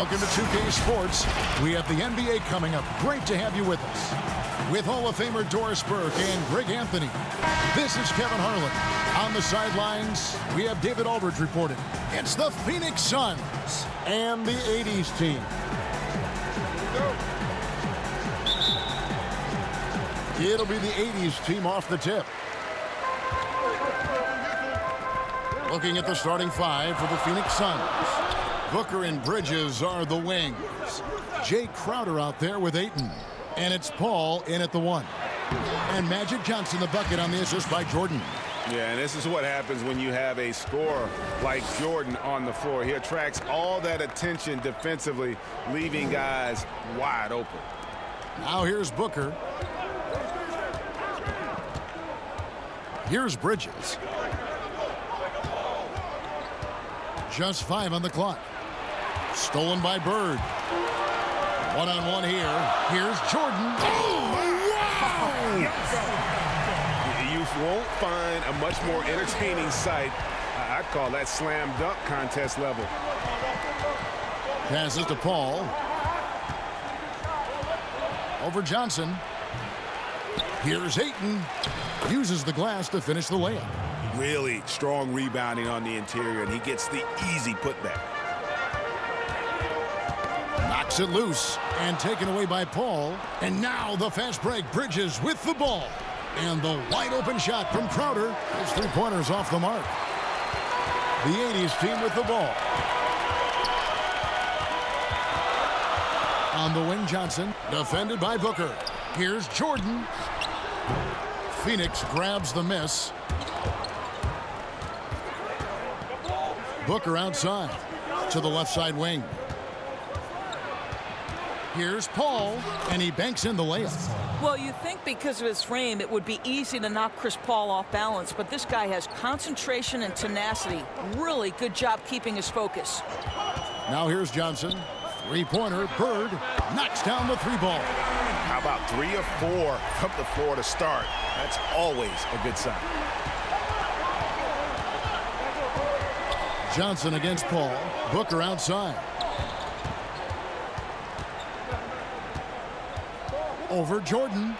Welcome to 2K Sports. We have the NBA coming up. Great to have you with us. With Hall of Famer Doris Burke and Greg Anthony, this is Kevin Harlan. On the sidelines, we have David Aldridge reporting. It's the Phoenix Suns and the 80s team. It'll be the 80s team off the tip. Looking at the starting five for the Phoenix Suns. Booker and Bridges are the wings. Jay Crowder out there with Ayton. And it's Paul in at the one. And Magic Johnson the bucket on the assist by Jordan. Yeah, and this is what happens when you have a scorer like Jordan on the floor. He attracts all that attention defensively, leaving guys wide open. Now here's Booker. Here's Bridges. Just 5 on the clock. Stolen by Bird. One-on-one here. Here's Jordan. Oh, wow! You won't find a much more entertaining sight. I'd call that slam dunk contest level. Passes to Paul. Over Johnson. Here's Ayton. Uses the glass to finish the layup. Really strong rebounding on the interior, and he gets the easy putback. Knocks it loose and taken away by Paul. And now the fast break. Bridges with the ball. And the wide open shot from Crowder. His three-pointers off the mark. The 80s team with the ball. On the wing, Johnson. Defended by Booker. Here's Jordan. Phoenix grabs the miss. Booker outside to the left side wing. Here's Paul, and he banks in the layup. Well, you think because of his frame, it would be easy to knock Chris Paul off balance, but this guy has concentration and tenacity. Really good job keeping his focus. Now here's Johnson. Three-pointer. Bird knocks down the three ball. How about 3 or 4 from the floor to start? That's always a good sign. Johnson against Paul. Booker outside. Over Jordan.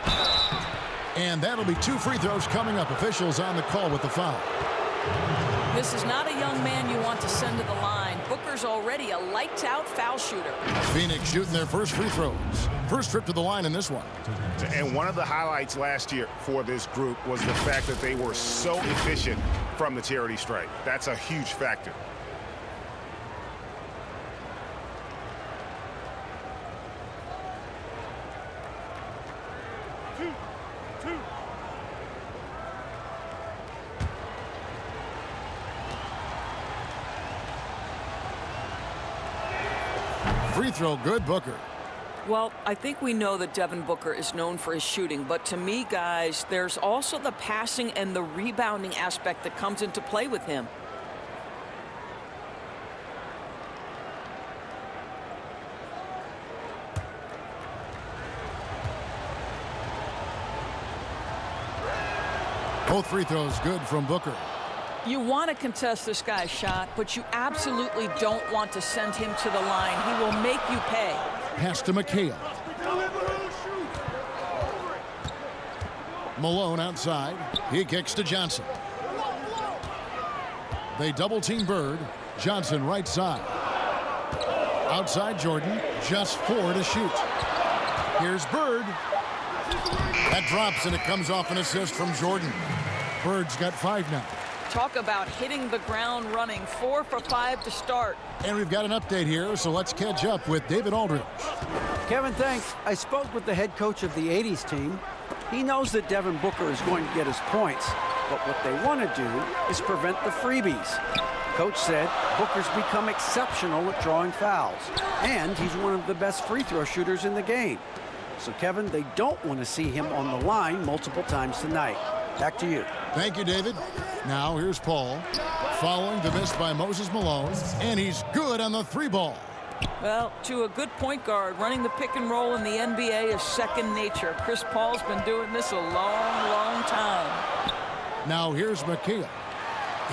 And that'll be 2 free throws coming up. Officials on the call with the foul. This is not a young man you want to send to the line. Booker's already a lights-out foul shooter. Phoenix shooting their first free throws. First trip to the line in this one. And one of the highlights last year for this group was the fact that they were so efficient from the charity stripe. That's a huge factor. Free throw good, Booker. Well, I think we know that Devin Booker is known for his shooting, but to me, guys, there's also the passing and the rebounding aspect that comes into play with him. Both free throws good from Booker. You want to contest this guy's shot, but you absolutely don't want to send him to the line. He will make you pay. Pass to McHale. Malone outside. He kicks to Johnson. They double-team Bird. Johnson right side. Outside Jordan. Just 4 to shoot. Here's Bird. That drops, and it comes off an assist from Jordan. Bird's got 5 now. Talk about hitting the ground running. 4 for 5 to start. And we've got an update here, so let's catch up with David Aldridge. Kevin, thanks. I spoke with the head coach of the 80s team. He knows that Devin Booker is going to get his points, but what they want to do is prevent the freebies. Coach said Booker's become exceptional at drawing fouls, and he's one of the best free throw shooters in the game. So, Kevin, they don't want to see him on the line multiple times tonight. Back to you. Thank you, David. Now here's Paul. Following the miss by Moses Malone, and he's good on the 3 ball. Well, to a good point guard, running the pick and roll in the NBA is second nature. Chris Paul's been doing this a long, long time. Now here's McHale.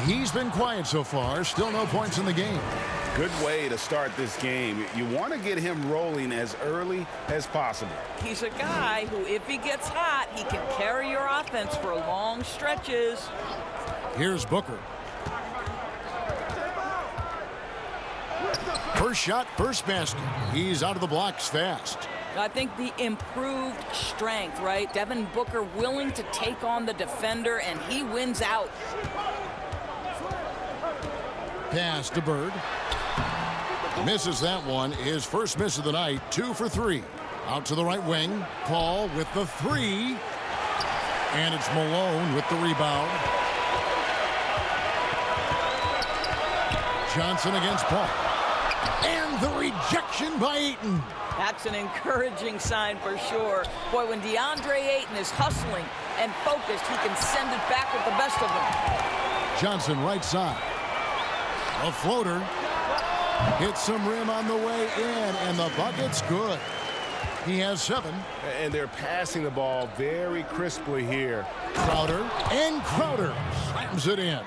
He's been quiet so far. Still no points in the game. Good way to start this game. You want to get him rolling as early as possible. He's a guy who, if he gets hot, he can carry your offense for long stretches. Here's Booker. First shot, first basket. He's out of the blocks fast. I think the improved strength, right? Devin Booker willing to take on the defender, and he wins out. Pass to Bird. Misses that one. His first miss of the night. 2 for 3. Out to the right wing. Paul with the 3. And it's Malone with the rebound. Johnson against Paul. And the rejection by Ayton. That's an encouraging sign for sure. Boy, when DeAndre Ayton is hustling and focused, he can send it back with the best of them. Johnson right side. A floater. Hits some rim on the way in, and the bucket's good. He has 7. And they're passing the ball very crisply here. Crowder, and Crowder slams it in.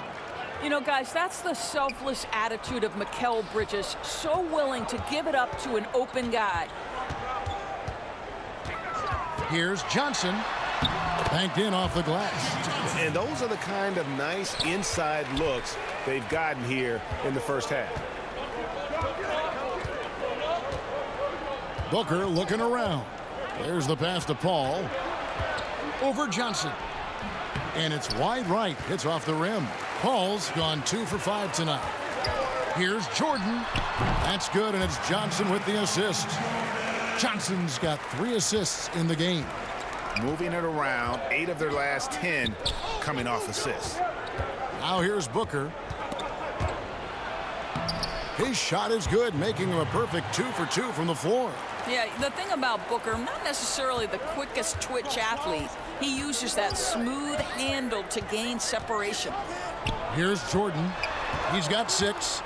You know, guys, that's the selfless attitude of Mikal Bridges. So willing to give it up to an open guy. Here's Johnson. Banked in off the glass. And those are the kind of nice inside looks they've gotten here in the first half. Booker looking around. There's the pass to Paul. Over Johnson. And it's wide right. Hits off the rim. Paul's gone 2 for 5 tonight. Here's Jordan. That's good, and it's Johnson with the assist. Johnson's got 3 assists in the game. Moving it around, 8 of their last 10 coming off assists. Now here's Booker. His shot is good, making him a perfect 2 for 2 from the floor. Yeah, the thing about Booker, not necessarily the quickest twitch athlete. He uses that smooth handle to gain separation. Here's Jordan. He's got 6.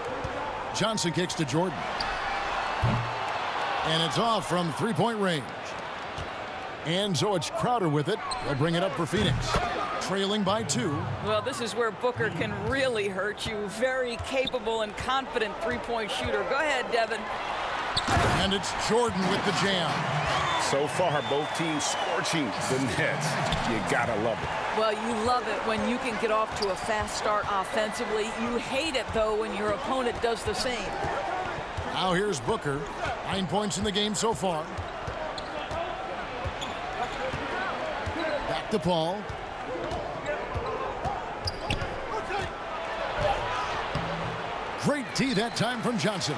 Johnson kicks to Jordan. And it's off from three-point range. And so it's Crowder with it. They'll bring it up for Phoenix. Trailing by 2. Well, this is where Booker can really hurt you. Very capable and confident three-point shooter. Go ahead, Devin. And it's Jordan with the jam. So far, both teams scorching the nets. You gotta love it. Well, you love it when you can get off to a fast start offensively. You hate it, though, when your opponent does the same. Now here's Booker. 9 points in the game so far. Back to Paul. Great D that time from Johnson.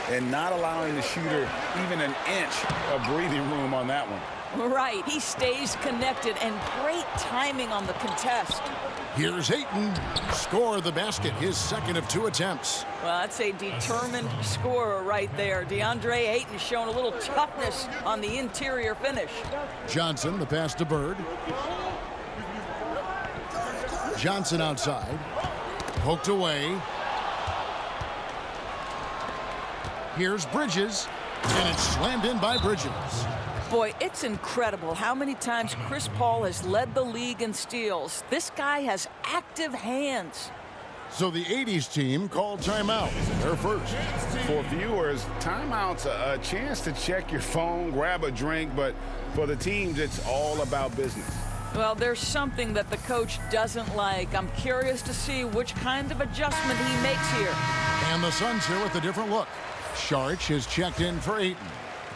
And not allowing the shooter even an inch of breathing room on that one. Right. He stays connected, and great timing on the contest. Here's Ayton. Score the basket. His second of 2 attempts. Well, that's a determined scorer right there. DeAndre Ayton showing a little toughness on the interior finish. Johnson, the pass to Bird. Johnson outside. Poked away. Here's Bridges, and it's slammed in by Bridges. Boy, it's incredible how many times Chris Paul has led the league in steals. This guy has active hands. So the 80s team called timeout. They're first. For viewers, timeout's a chance to check your phone, grab a drink, but for the teams, it's all about business. Well, there's something that the coach doesn't like. I'm curious to see which kind of adjustment he makes here. And the Suns here with a different look. Saric is checked in for Ayton.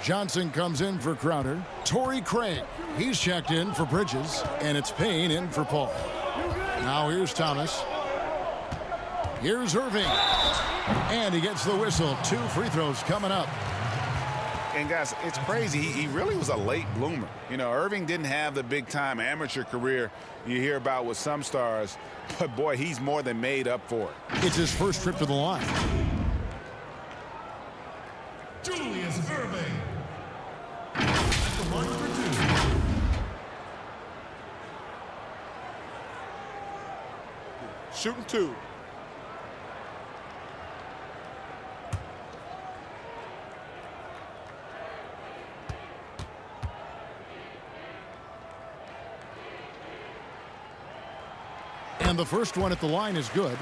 Johnson comes in for Crowder. Torrey Craig, he's checked in for Bridges. And it's Payne in for Paul. Now here's Thomas. Here's Irving. And he gets the whistle. 2 free throws coming up. And guys, it's crazy. He really was a late bloomer. You know, Irving didn't have the big-time amateur career you hear about with some stars. But, boy, he's more than made up for it. It's his first trip to the line. Julius Irving at the line for 2. Shooting 2. And the first one at the line is good.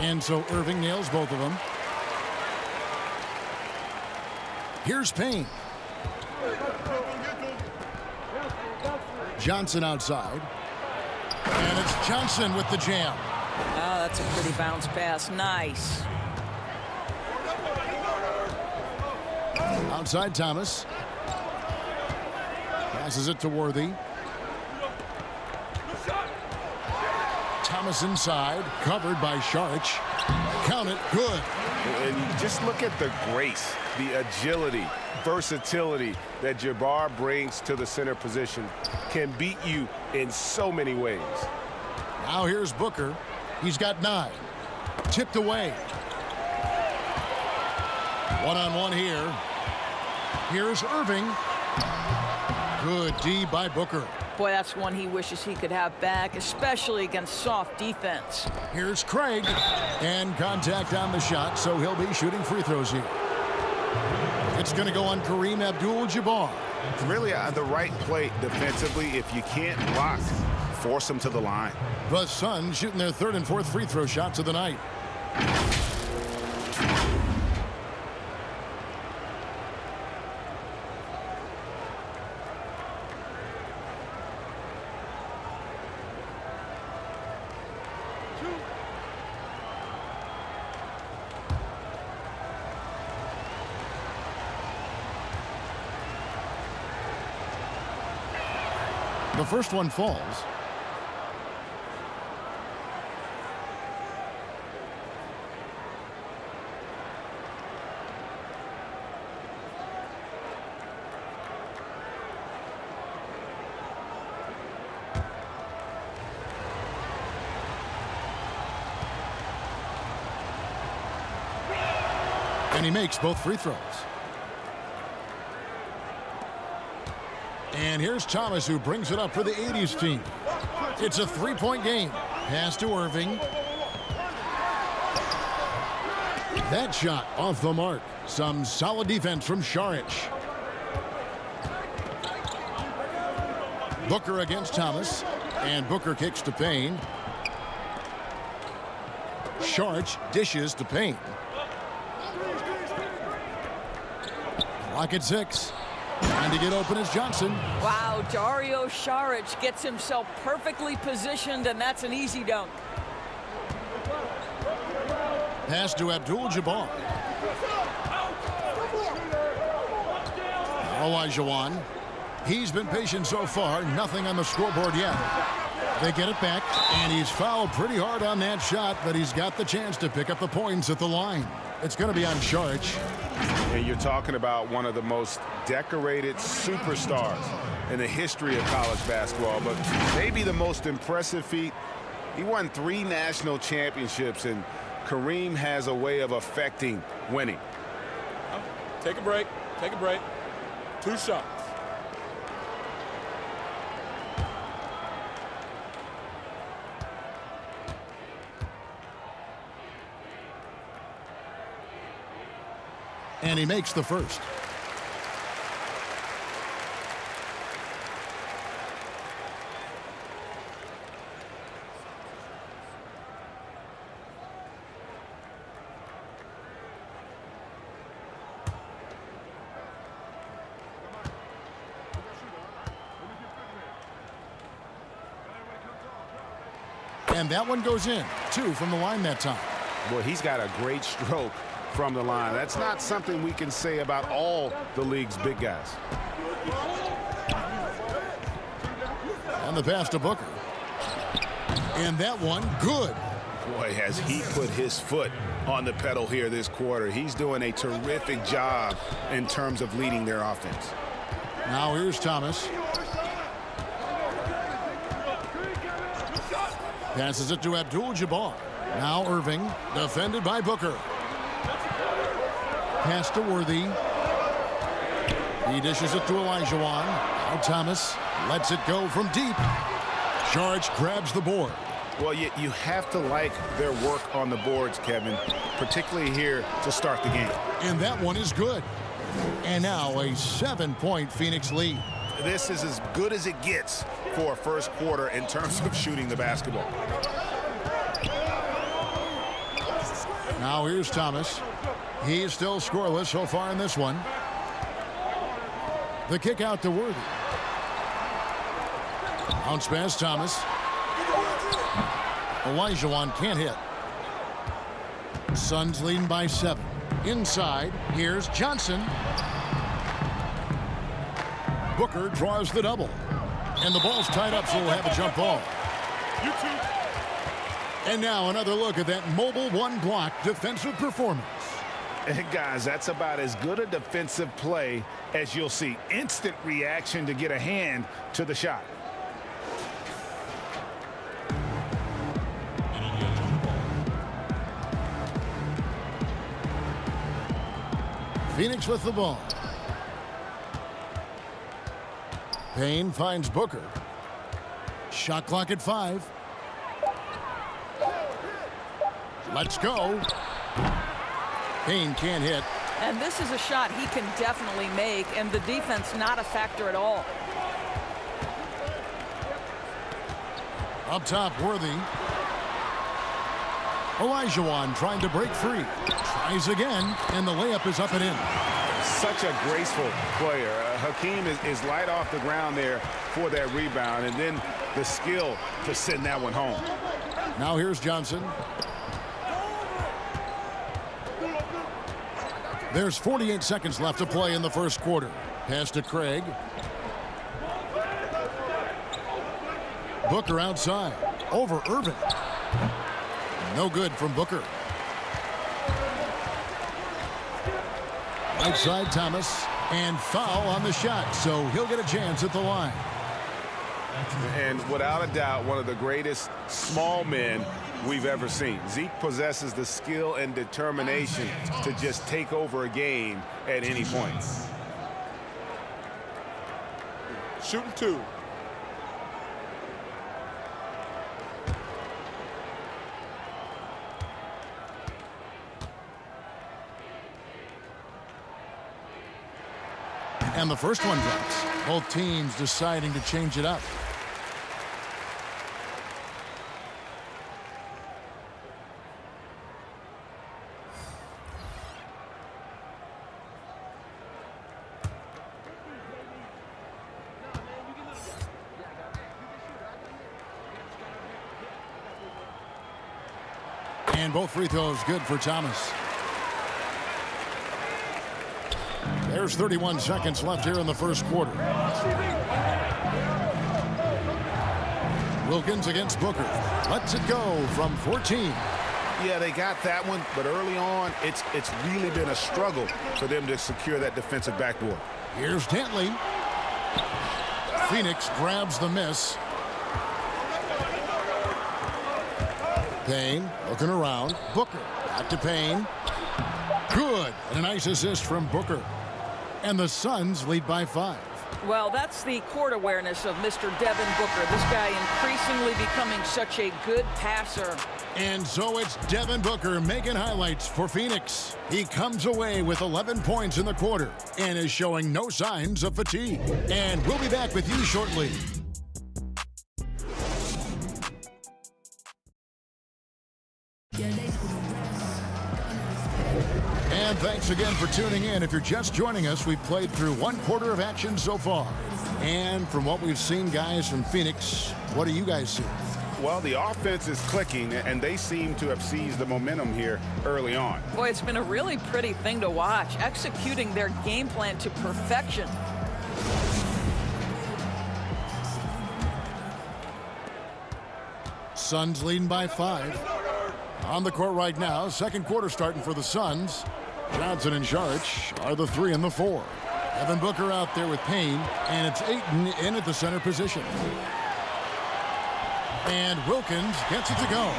And so Irving nails both of them. Here's Payne. Johnson outside. And it's Johnson with the jam. Oh, that's a pretty bounce pass. Nice. Outside Thomas. Passes it to Worthy. Thomas inside. Covered by Saric. Count it. Good. And just look at the grace, the agility, versatility that Jabbar brings to the center position. Can beat you in so many ways. Now here's Booker. He's got 9. Tipped away. One-on-one here. Here's Irving. Good D by Booker. Boy, that's one he wishes he could have back, especially against soft defense. Here's Craig. And contact on the shot, so he'll be shooting free throws here. It's going to go on Kareem Abdul-Jabbar. Really the right play defensively. If you can't block, force them to the line. The Suns shooting their 3rd and 4th free throw shots of the night. The first one falls. And he makes both free throws. And here's Thomas, who brings it up for the 80s team. It's a 3-point game. Pass to Irving. That shot off the mark. Some solid defense from Saric. Booker against Thomas. And Booker kicks to Payne. Saric dishes to Payne. Clock at 6. Trying to get open is Johnson. Wow, Dario Saric gets himself perfectly positioned, and that's an easy dunk. Pass to Abdul-Jabbar. Olajuwon. He's been patient so far. Nothing on the scoreboard yet. They get it back, and he's fouled pretty hard on that shot, but he's got the chance to pick up the points at the line. It's going to be on Saric. And you're talking about one of the most decorated superstars in the history of college basketball, but maybe the most impressive feat. He won 3 national championships, and Kareem has a way of affecting winning. Take a break. Take a break. 2 shots. And he makes the first. And that one goes in. 2 from the line that time. Well, he's got a great stroke from the line. That's not something we can say about all the league's big guys. And the pass to Booker. And that one, good. Boy, has he put his foot on the pedal here this quarter. He's doing a terrific job in terms of leading their offense. Now here's Thomas. Passes it to Abdul-Jabbar. Now Irving, defended by Booker. Pass to Worthy. He dishes it to Olajuwon. Now Thomas lets it go from deep. Saric grabs the board. Well, you have to like their work on the boards, Kevin, particularly here to start the game. And that one is good. And now a 7-point Phoenix lead. This is as good as it gets for a first quarter in terms of shooting the basketball. Now here's Thomas. He's still scoreless so far in this one. The kick out to Worthy. Bounce pass Thomas. Olajuwon can't hit. Suns leading by 7. Inside, here's Johnson. Booker draws the double. And the ball's tied up, so we'll have a jump ball. And now another look at that mobile one-block defensive performance. And guys, that's about as good a defensive play as you'll see. Instant reaction to get a hand to the shot. Phoenix with the ball. Payne finds Booker. Shot clock at 5. Let's go. Payne can't hit. And this is a shot he can definitely make, and the defense not a factor at all. Up top, Worthy. Olajuwon trying to break free. Tries again, and the layup is up and in. Such a graceful player. Hakeem is light off the ground there for that rebound, and then the skill to send that one home. Now here's Johnson. There's 48 seconds left to play in the first quarter. Pass to Craig. Booker outside. Over Irving. No good from Booker. Right side Thomas. And foul on the shot, so he'll get a chance at the line. And without a doubt, one of the greatest small men we've ever seen. Zeke possesses the skill and determination to just take over a game at any point. Shooting 2. And the first one drops. Both teams deciding to change it up. And both free throws good for Thomas. There's 31 seconds left here in the first quarter. Wilkins against Booker. Lets it go from 14. Yeah, they got that one, but early on, it's really been a struggle for them to secure that defensive backboard. Here's Dantley. Phoenix grabs the miss. Payne looking around. Booker back to Payne. Good. And a nice assist from Booker. And the Suns lead by 5. Well, that's the court awareness of Mr. Devin Booker. This guy increasingly becoming such a good passer. And so it's Devin Booker making highlights for Phoenix. He comes away with 11 points in the quarter and is showing no signs of fatigue. And we'll be back with you shortly. And thanks again for tuning in. If you're just joining us, we've played through one quarter of action so far. And from what we've seen, guys, from Phoenix, what do you guys see? Well, the offense is clicking, and they seem to have seized the momentum here early on. Boy, it's been a really pretty thing to watch, executing their game plan to perfection. Suns leading by 5. On the court right now, second quarter starting for the Suns. Johnson and Saric are the 3 and the 4. Devin Booker out there with Payne, and it's Ayton in at the center position. And Wilkins gets it to go.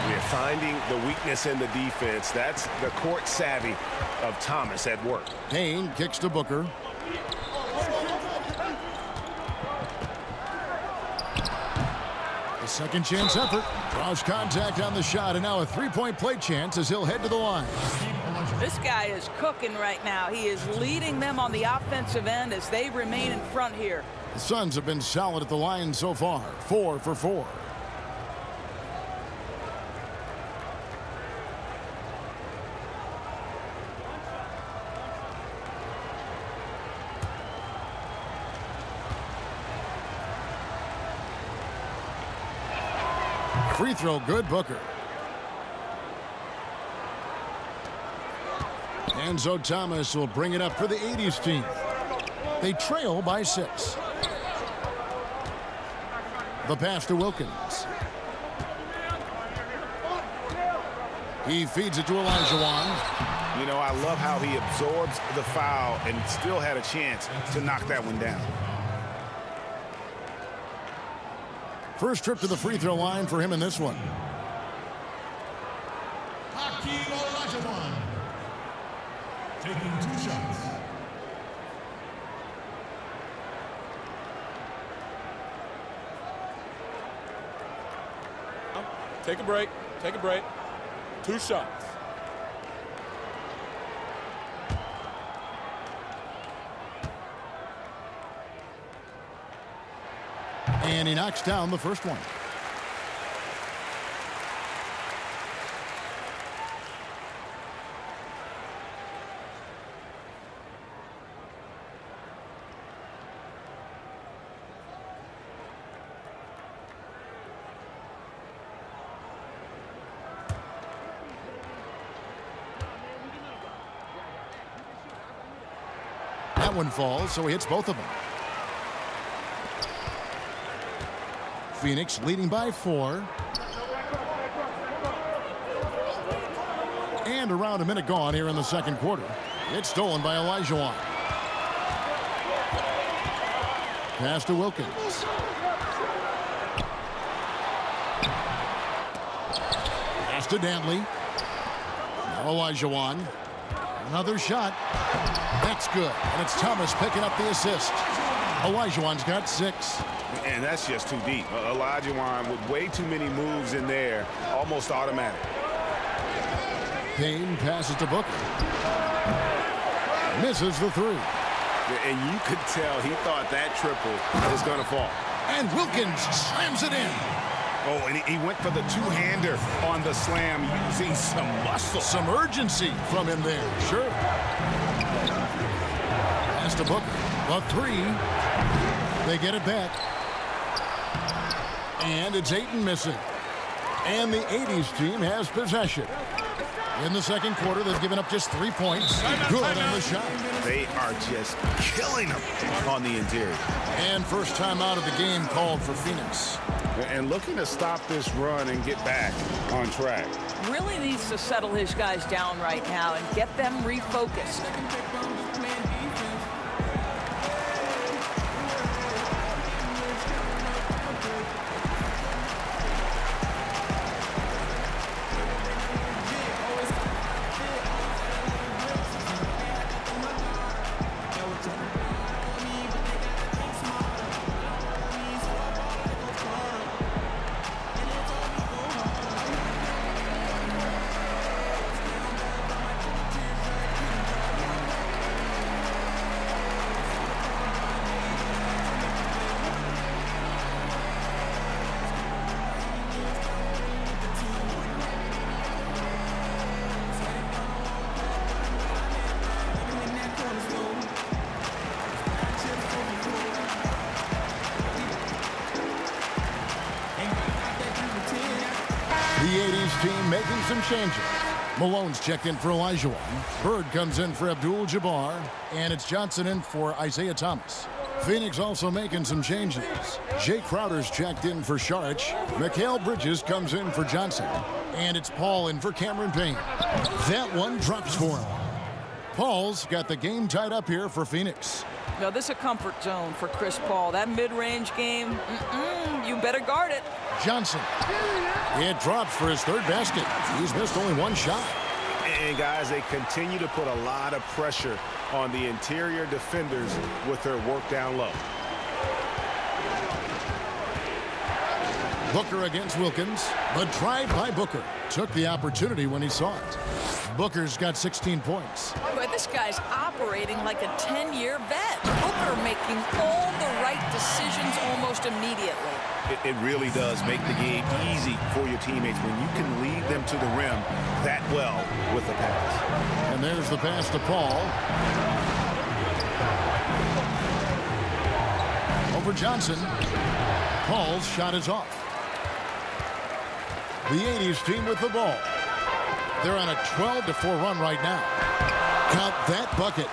We're finding the weakness in the defense. That's the court savvy of Thomas at work. Payne kicks to Booker. The second chance effort. Draws contact on the shot, and now a three-point play chance as he'll head to the line. This guy is cooking right now. He is leading them on the offensive end as they remain in front here. The Suns have been solid at the line so far. 4 for 4. Free throw good, Booker. Enzo Thomas will bring it up for the 80s team. They trail by 6. The pass to Wilkins. He feeds it to Olajuwon. You know, I love how he absorbs the foul and still had a chance to knock that one down. First trip to the free throw line for him in this one. Hakeem Olajuwon taking 2 shots. Take a break. Take a break. 2 shots. And he knocks down the first one. That one falls, so he hits both of them. Phoenix leading by 4. And around a minute gone here in the second quarter. It's stolen by Olajuwon. Pass to Wilkins. Pass to Dantley. Olajuwon. Another shot. That's good. And it's Thomas picking up the assist. Olajuwon's got 6. And that's just too deep. Olajuwon with way too many moves in there, almost automatic. Payne passes to Booker. Misses the 3. And you could tell he thought that triple was going to fall. And Wilkins slams it in. Oh, and he went for the two-hander on the slam using some muscle. Some urgency from him there. Sure. Pass to Booker. The 3. They get it back. And it's Ayton missing. And the 80s team has possession. In the second quarter, they've given up just 3 points. Good on the shot. They are just killing them on the interior. And first time out of the game called for Phoenix. And looking to stop this run and get back on track. Really needs to settle his guys down right now and get them refocused. The 80s team making some changes. Malone's checked in for Olajuwon. Bird comes in for Abdul-Jabbar. And it's Johnson in for Isaiah Thomas. Phoenix also making some changes. Jay Crowder's checked in for Saric. Mikal Bridges comes in for Johnson. And it's Paul in for Cameron Payne. That one drops for him. Paul's got the game tied up here for Phoenix. Now, this is a comfort zone for Chris Paul. That mid-range game, you better guard it. Johnson. It drops for his 3rd basket. He's missed only 1 shot. And guys, they continue to put a lot of pressure on the interior defenders with their work down low. Booker against Wilkins. The drive by Booker. Took the opportunity when he saw it. Booker's got 16 points. Boy, this guy's operating like a 10-year vet. Booker making all the right decisions almost immediately. It really does make the game easy for your teammates when you can lead them to the rim that well with the pass. And there's the pass to Paul. Over Johnson. Paul's shot is off. The 80s team with the ball. They're on a 12-4 run right now. Count that bucket.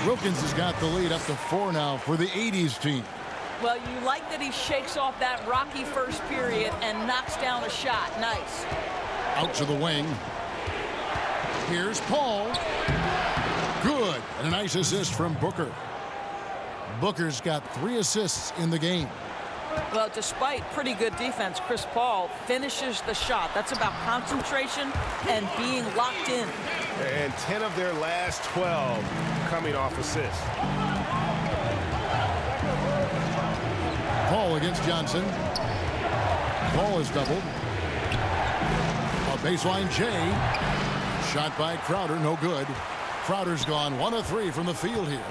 Wilkins has got the lead up to 4 now for the 80s team. Well, you like that he shakes off that rocky first period and knocks down a shot. Nice. Out to the wing. Here's Paul. Good. And a nice assist from Booker. Booker's got 3 assists in the game. Well, despite pretty good defense, Chris Paul finishes the shot. That's about concentration and being locked in. And 10 of their last 12 coming off assists. Paul against Johnson. Paul is doubled. A baseline J. Shot by Crowder, no good. Crowder's gone 1 of 3 from the field here.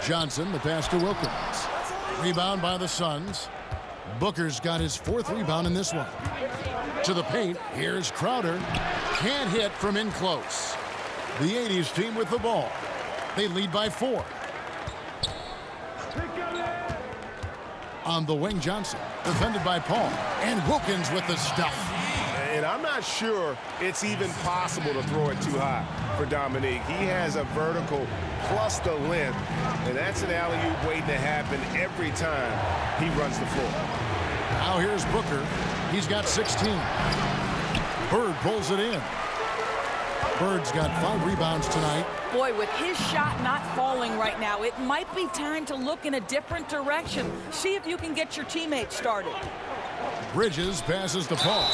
Johnson, the pass to Wilkins. Rebound by the Suns. Booker's got his 4th rebound in this one. To the paint, here's Crowder. Can't hit from in close. The 80s team with the ball. They lead by 4. On the wing, Johnson, defended by Paul. And Wilkins with the stuff. And I'm not sure it's even possible to throw it too high for Dominique. He has a vertical plus the length, and that's an alley-oop waiting to happen every time he runs the floor. Now here's Booker. He's got 16. Bird pulls it in. Bird's got 5 rebounds tonight. Boy, with his shot not falling right now, it might be time to look in a different direction. See if you can get your teammates started. Bridges passes to Paul.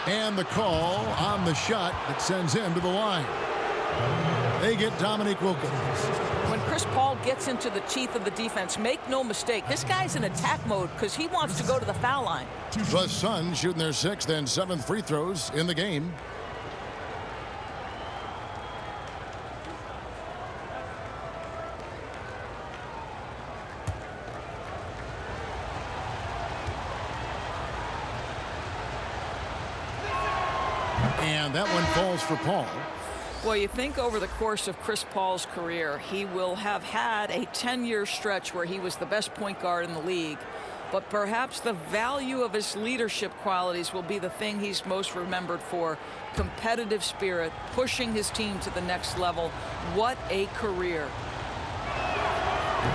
And the call on the shot that sends him to the line. They get Dominique Wilkins. When Chris Paul gets into the teeth of the defense, make no mistake, this guy's in attack mode because he wants to go to the foul line. The Suns shooting their 6th and 7th free throws in the game. And that one falls for Paul. Well, you think over the course of Chris Paul's career, he will have had a 10-year stretch where he was the best point guard in the league. But perhaps the value of his leadership qualities will be the thing he's most remembered for. Competitive spirit, pushing his team to the next level. What a career.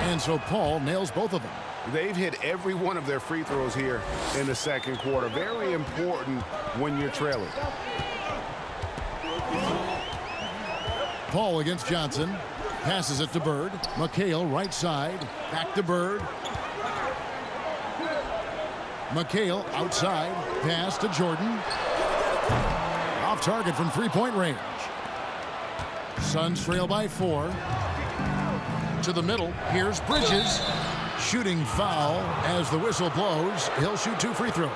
And so Paul nails both of them. They've hit every one of their free throws here in the second quarter. Very important when you're trailing. Paul against Johnson. Passes it to Bird. McHale right side. Back to Bird. McHale outside. Pass to Jordan. Off target from 3-point range. Suns trail by 4. To the middle. Here's Bridges. Shooting foul as the whistle blows. He'll shoot 2 free throws.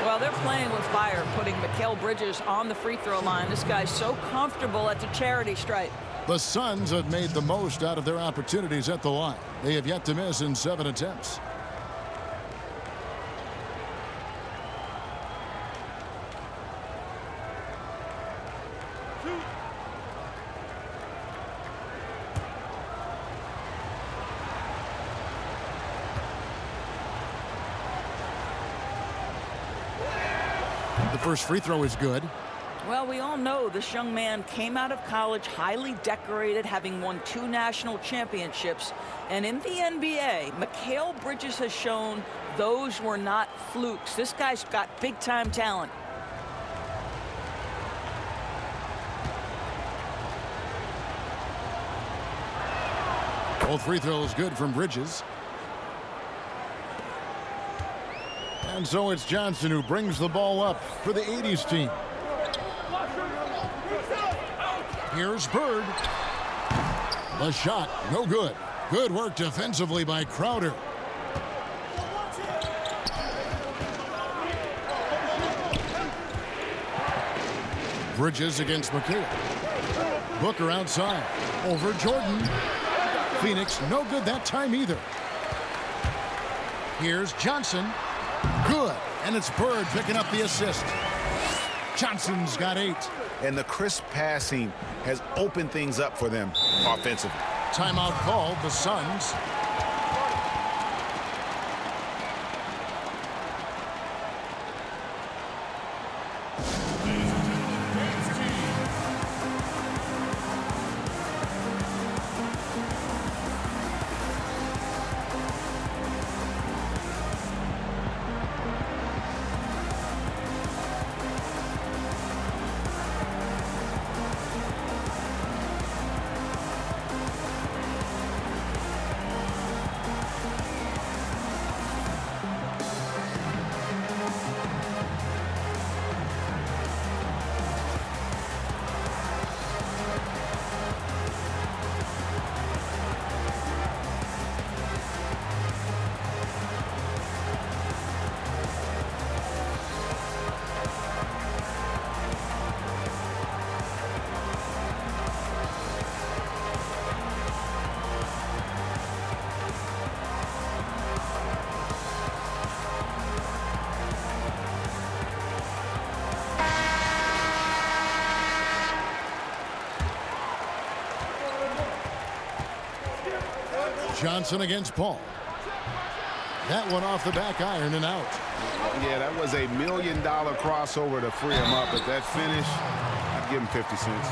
Well, they're playing with fire, putting Mikal Bridges on the free throw line. This guy's so comfortable at the charity stripe. The Suns have made the most out of their opportunities at the line. They have yet to miss in 7 attempts. The first free throw is good. Well, we all know this young man came out of college highly decorated, having won 2 national championships. And in the NBA, Mikal Bridges has shown those were not flukes. This guy's got big-time talent. Both free throws good from Bridges. And so it's Johnson who brings the ball up for the 80s team. Here's Bird. The shot, no good. Good work defensively by Crowder. Bridges against McHale. Booker outside. Over Jordan. Phoenix, no good that time either. Here's Johnson. Good. And it's Bird picking up the assist. Johnson's got 8. And the crisp passing has opened things up for them offensively. Timeout called, the Suns. Johnson against Paul. That one off the back iron and out. Yeah, that was $1 million crossover to free him up. But that finish, I'd give him 50 cents.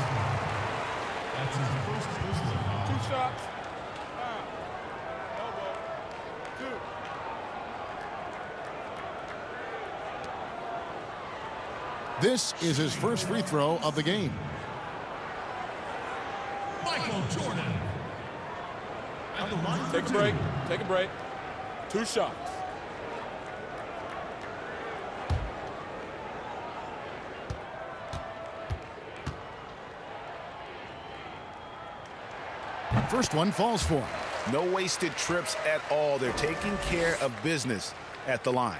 That's his first personal foul. 2 shots. Elbow. 2. This is his first free throw of the game. Michael Jordan. At the line for Take a two. break. Take a break. 2 shots. First one falls for him. No wasted trips at all. They're taking care of business at the line.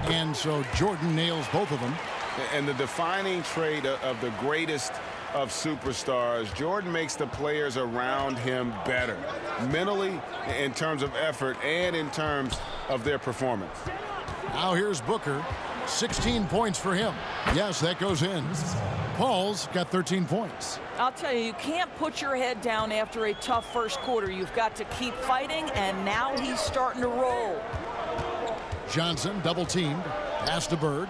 And so Jordan nails both of them. And the defining trait of the greatest of superstars, Jordan makes the players around him better, mentally, in terms of effort, and in terms of their performance. Now here's Booker. 16 points for him. Yes, that goes in. Paul's got 13 points. I'll tell you, you can't put your head down after a tough first quarter. You've got to keep fighting, and now he's starting to roll. Johnson double teamed. Pass to Bird.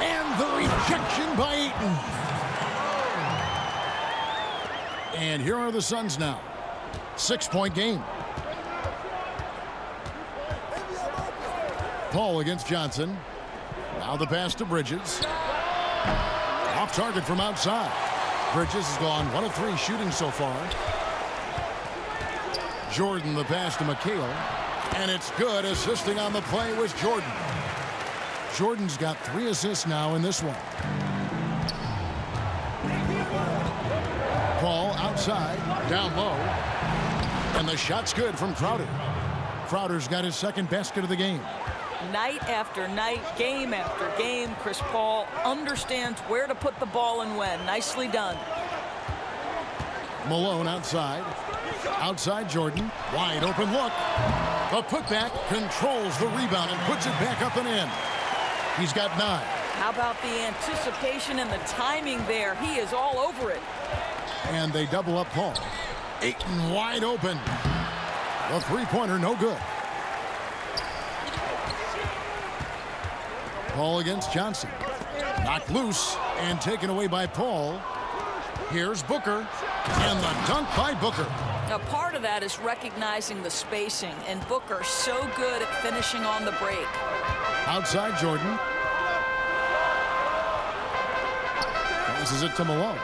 And the rejection by Ayton. And here are the Suns now. 6-point game. Paul against Johnson. Now the pass to Bridges. Off target from outside. Bridges has gone 1 of 3 shooting so far. Jordan the pass to McHale. And it's good. Assisting on the play was Jordan. Jordan's got 3 assists now in this one. Paul outside, down low. And the shot's good from Crowder. Crowder's got his second basket of the game. Night after night, game after game, Chris Paul understands where to put the ball and when. Nicely done. Malone outside. Outside Jordan. Wide open look. The putback controls the rebound and puts it back up and in. He's got 9. How about the anticipation and the timing there? He is all over it. And they double up Paul. Ayton wide open. The three-pointer no good. Paul against Johnson. Knocked loose and taken away by Paul. Here's Booker. And the dunk by Booker. Now, part of that is recognizing the spacing, and Booker so good at finishing on the break. Outside Jordan. Passes it to Malone.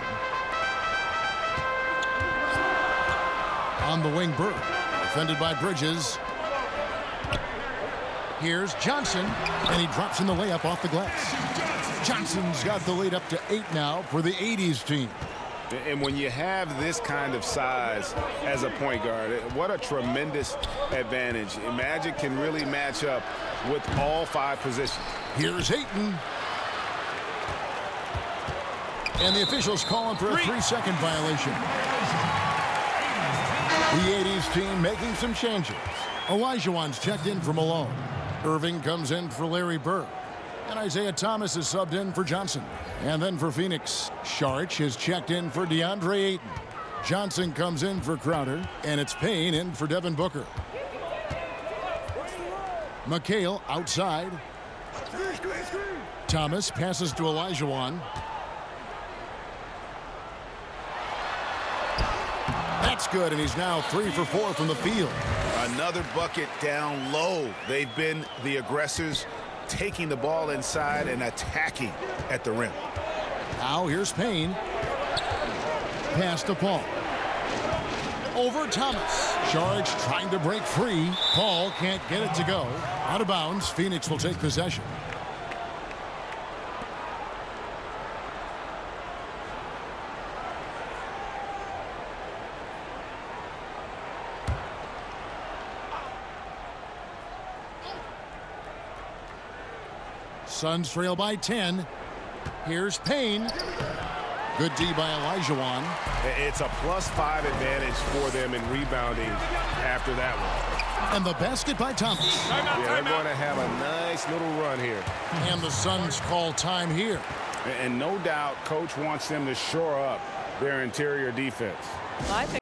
On the wing, Bird. Defended by Bridges. Here's Johnson, and he drops in the layup off the glass. Johnson's got the lead up to 8 now for the 80s team. And when you have this kind of size as a point guard, what a tremendous advantage. Magic can really match up with all 5 positions. Here's Ayton. And the officials call him for a 3-second violation. The 80s team making some changes. Olajuwon's checked in for Malone. Irving comes in for Larry Bird. And Isaiah Thomas is subbed in for Johnson. And then for Phoenix, Saric has checked in for DeAndre Ayton. Johnson comes in for Crowder. And it's Payne in for Devin Booker. McHale outside. Thomas passes to Olajuwon. That's good, and he's now 3 for 4 from the field. Another bucket down low. They've been the aggressors, taking the ball inside and attacking at the rim. Now here's Payne. Pass to Paul. Over Thomas. Saric trying to break free. Paul can't get it to go. Out of bounds. Phoenix will take possession. Suns trail by 10. Here's Payne. Good D by Olajuwon. It's a +5 advantage for them in rebounding after that one. And the basket by Thomas. Yeah, they're going to have a nice little run here. And the Suns call time here. And no doubt, Coach wants them to shore up their interior defense. I think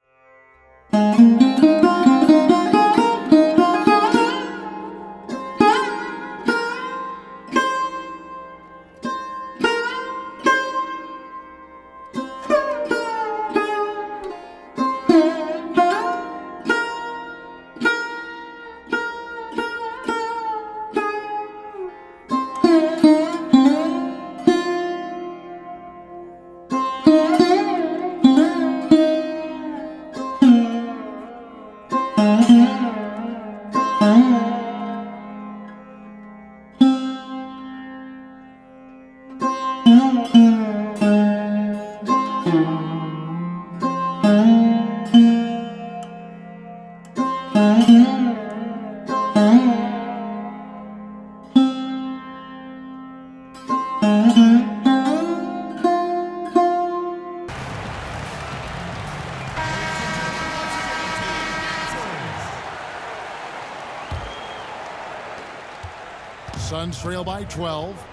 Suns trail by 12.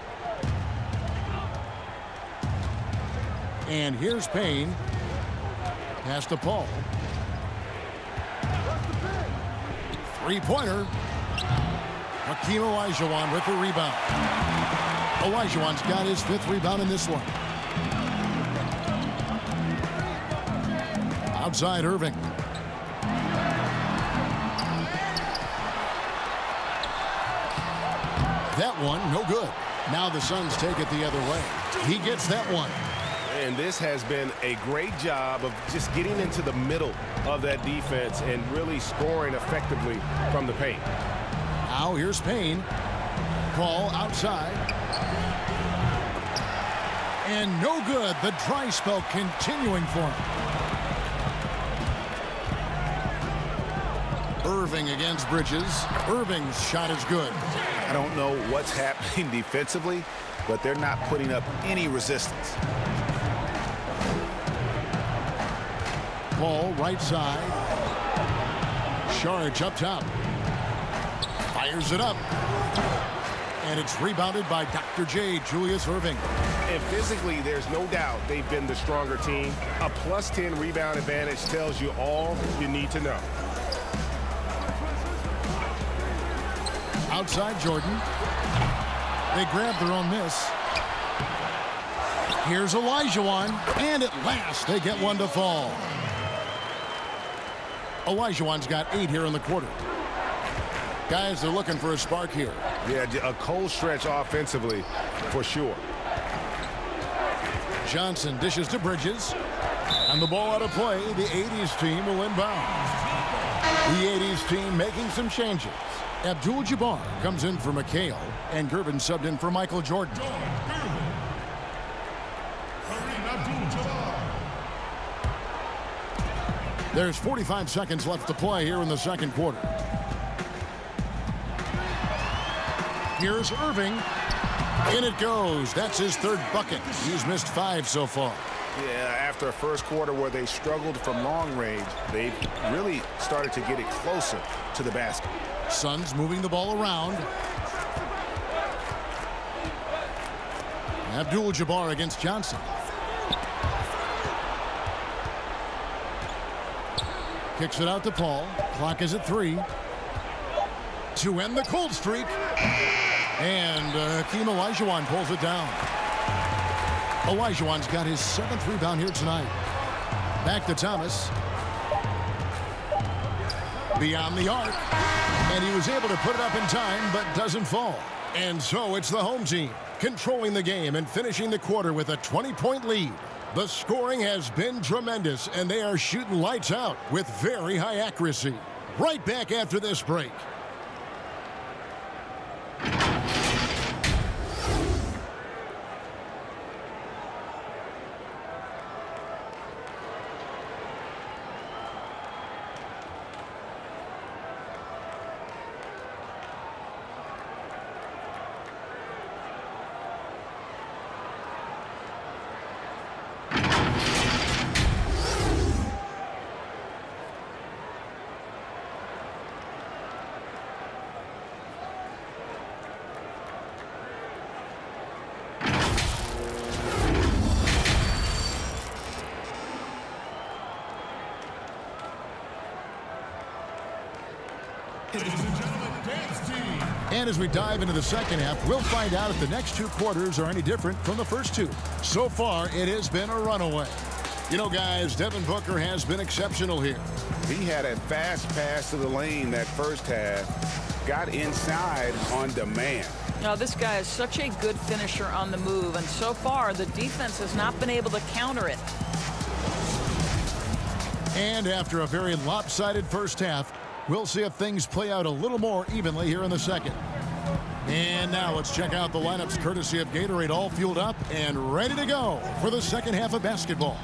And here's Payne. Pass to Paul. Three-pointer. Hakeem Olajuwon with the rebound. Olajuwon's got his 5th rebound in this one. Outside Irving. That one, no good. Now the Suns take it the other way. He gets that one. And this has been a great job of just getting into the middle of that defense and really scoring effectively from the paint. Now here's Payne. Paul outside. And no good. The dry spell continuing for him. Irving against Bridges. Irving's shot is good. I don't know what's happening defensively, but they're not putting up any resistance. Paul right side. Saric up top. Fires it up. And it's rebounded by Dr. J, Julius Irving. And physically, there's no doubt they've been the stronger team. A +10 rebound advantage tells you all you need to know. Outside Jordan. They grab their own miss. Here's Olajuwon. And at last, they get one to fall. Olajuwon's got 8 here in the quarter. Guys, they're looking for a spark here. Yeah, a cold stretch offensively for sure. Johnson dishes to Bridges. And the ball out of play. The 80s team will inbound. The 80s team making some changes. Abdul-Jabbar comes in for McHale. And Gervin subbed in for Michael Jordan. There's 45 seconds left to play here in the second quarter. Here's Irving. In it goes. That's his 3rd bucket. He's missed 5 so far. Yeah, after a first quarter where they struggled from long range, they really started to get it closer to the basket. Suns moving the ball around. Abdul-Jabbar against Johnson. Kicks it out to Paul. Clock is at 3. To end the cold streak. And Hakeem Olajuwon pulls it down. Olajuwon's got his 7th rebound here tonight. Back to Thomas. Beyond the arc. And he was able to put it up in time, but doesn't fall. And so it's the home team controlling the game and finishing the quarter with a 20-point lead. The scoring has been tremendous, and they are shooting lights out with very high accuracy. Right back after this break. Dance Team. And as we dive into the second half, we'll find out if the next two quarters are any different from the first two. So far, it has been a runaway. You know, guys, Devin Booker has been exceptional here. He had a fast pass to the lane that first half, got inside on demand. Now, this guy is such a good finisher on the move, and so far the defense has not been able to counter it. And after a very lopsided first half, we'll see if things play out a little more evenly here in the second. And now let's check out the lineups courtesy of Gatorade, all fueled up and ready to go for the second half of basketball.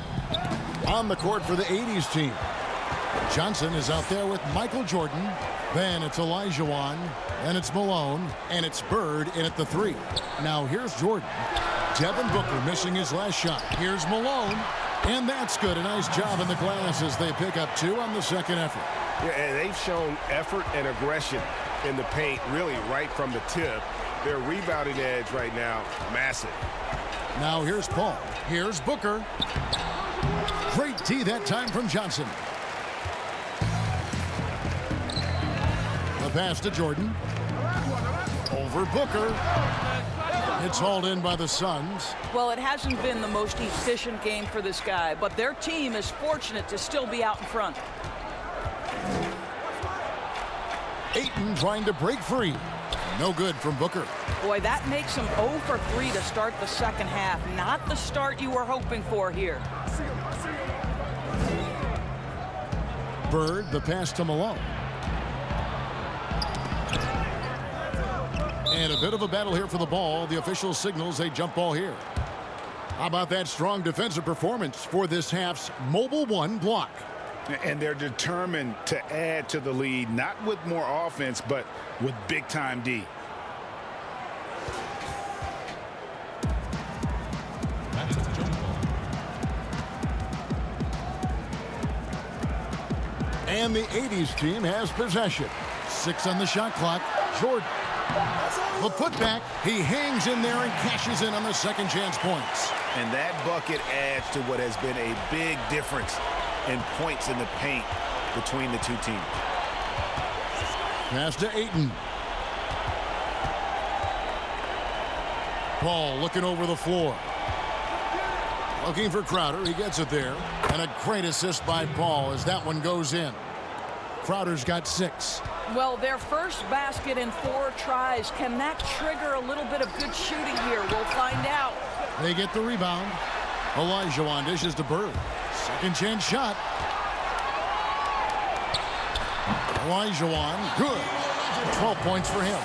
On the court for the 80s team, Johnson is out there with Michael Jordan. Then it's Olajuwon, and it's Malone, and it's Bird in at the 3. Now here's Jordan. Devin Booker missing his last shot. Here's Malone, and that's good. A nice job in the glass as they pick up 2 on the second effort. Yeah, and they've shown effort and aggression in the paint, really right from the tip. Their rebounding edge right now, massive. Now here's Paul. Here's Booker. Great D that time from Johnson. The pass to Jordan. Over Booker. It's hauled in by the Suns. Well, it hasn't been the most efficient game for this guy, but their team is fortunate to still be out in front. Ayton trying to break free. No good from Booker. Boy, that makes him 0 for 3 to start the second half. Not the start you were hoping for here. Bird, the pass to Malone. And a bit of a battle here for the ball. The official signals a jump ball here. How about that strong defensive performance for this half's Mobile One block? And they're determined to add to the lead, not with more offense, but with big-time D. That is a jump ball. And the 80s team has possession. 6 on the shot clock. Jordan. The putback. He hangs in there and cashes in on the second chance points. And that bucket adds to what has been a big difference in points in the paint between the two teams. Pass to Ayton. Paul looking over the floor. Looking for Crowder. He gets it there. And a great assist by Paul as that one goes in. Crowder's got 6. Well, their first basket in 4 tries. Can that trigger a little bit of good shooting here? We'll find out. They get the rebound. Olajuwon dishes to Bird. Second chance shot. Olajuwon, good. 12 points for him.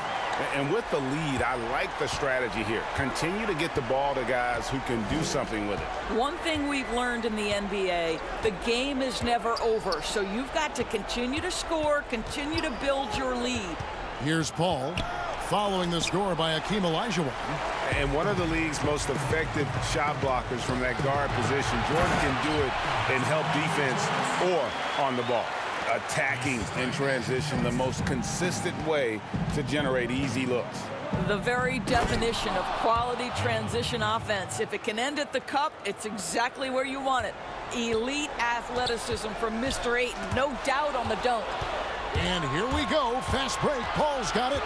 And with the lead, I like the strategy here. Continue to get the ball to guys who can do something with it. One thing we've learned in the NBA, the game is never over. So you've got to continue to score, continue to build your lead. Here's Paul, following the score by Hakeem Olajuwon. And one of the league's most effective shot blockers from that guard position. Jordan can do it in help defense or on the ball. Attacking in transition, the most consistent way to generate easy looks. The very definition of quality transition offense. If it can end at the cup, it's exactly where you want it. Elite athleticism from Mr. Ayton, no doubt on the dunk. And here we go, fast break. Paul's got it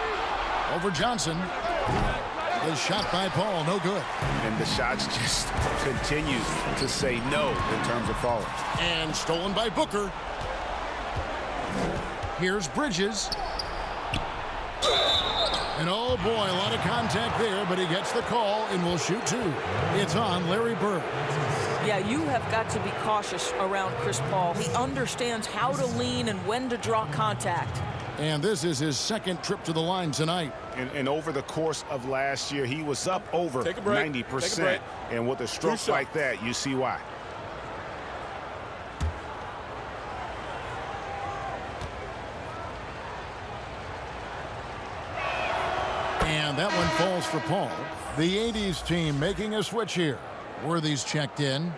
over Johnson. The shot by Paul, no good. And the shots just continue to say no in terms of falling. And stolen by Booker. Here's Bridges. And oh boy, a lot of contact there, but he gets the call and will shoot 2. It's on Larry Bird. Yeah, you have got to be cautious around Chris Paul. He understands how to lean and when to draw contact. And this is his second trip to the line tonight. And over the course of last year, he was up over 90%. And with a stroke like that, you see why. And that one falls for Paul. The 80s team making a switch here. Worthy's checked in.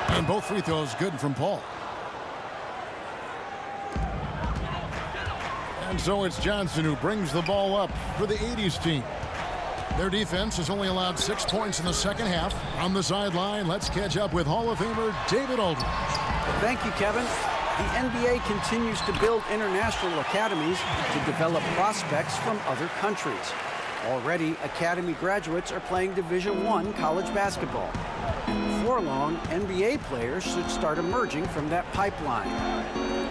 And both free throws good from Paul. And so it's Johnson who brings the ball up for the 80s team. Their defense has only allowed 6 points in the second half. On the sideline, let's catch up with Hall of Famer David Aldridge. Thank you, Kevin. The NBA continues to build international academies to develop prospects from other countries. Already, academy graduates are playing Division I college basketball. And before long, NBA players should start emerging from that pipeline.